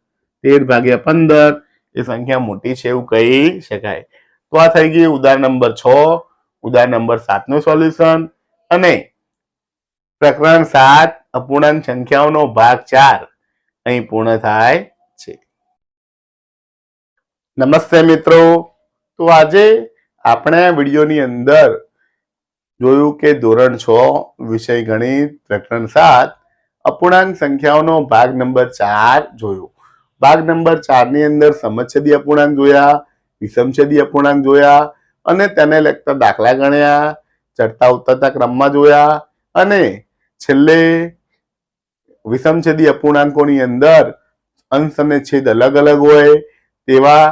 13 ભાગ્યા 15 એ સંખ્યા મોટી છે એવું કહી શકાય. તો આ થઈ ગઈ ઉદાહરણ નંબર 6. ઉદાહરણ નંબર 7 નું સોલ્યુશન. અને પ્રકરણ 7 અપૂર્ણાંક સંખ્યાઓનો ભાગ 4 અહીં પૂર્ણ થાય છે. નમસ્તે મિત્રો, તો આજે આપણે વિડીયોની અંદર જોયું કે ધોરણ 6 વિષય ગણિત પ્રકરણ 7 અપૂર્ણાંક સંખ્યાઓનો ભાગ નંબર 4 જોયો. ભાગ નંબર 4 ની અંદર સમછેદી અપૂર્ણાંક જોયા, વિષમછેદી અપૂર્ણાંક જોયા અને તેને લગતા દાખલા ગણ્યા, ચડતા ઉતરતા ક્રમમાં જોયા અને છેલ્લે વિષમછેદી અપૂર્ણાંકોની અંદર અંશ અને છેદ અલગ અલગ હોય તેવા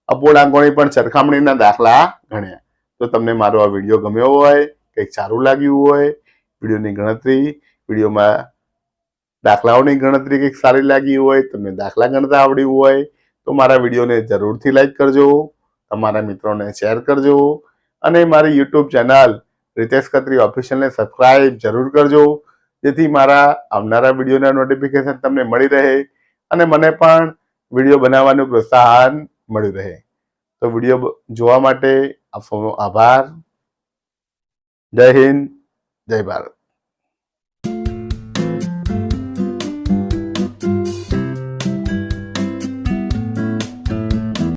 અપૂર્ણાંકોની પણ સરખામણીના દાખલા ગણ્યા. તો તમને મારો આ વિડીયો ગમ્યો હોય, કંઈક સારું લાગ્યું હોય, વિડીયોની ગણતરી, વિડીયોમાં દાખલાઓની ગણતરી કંઈક સારી લાગી હોય, તમને દાખલા ગણતા આવડ્યું હોય તો મારા વિડીયોને જરૂરથી લાઈક કરજો, તમારા મિત્રોને શેર કરજો અને મારી યુટ્યુબ ચેનલ રીતેશ ખત્રી ઓફિશિયલને સબસ્ક્રાઇબ જરૂર કરજો, જેથી મારા આવનારા વિડીયોના નોટિફિકેશન તમને મળી રહે અને મને પણ વિડીયો બનાવવાનું પ્રોત્સાહન મળ્યું રહે. તો વિડીયો જોવા માટે આપનો આભાર. જય હિન્દ, જય ભારત.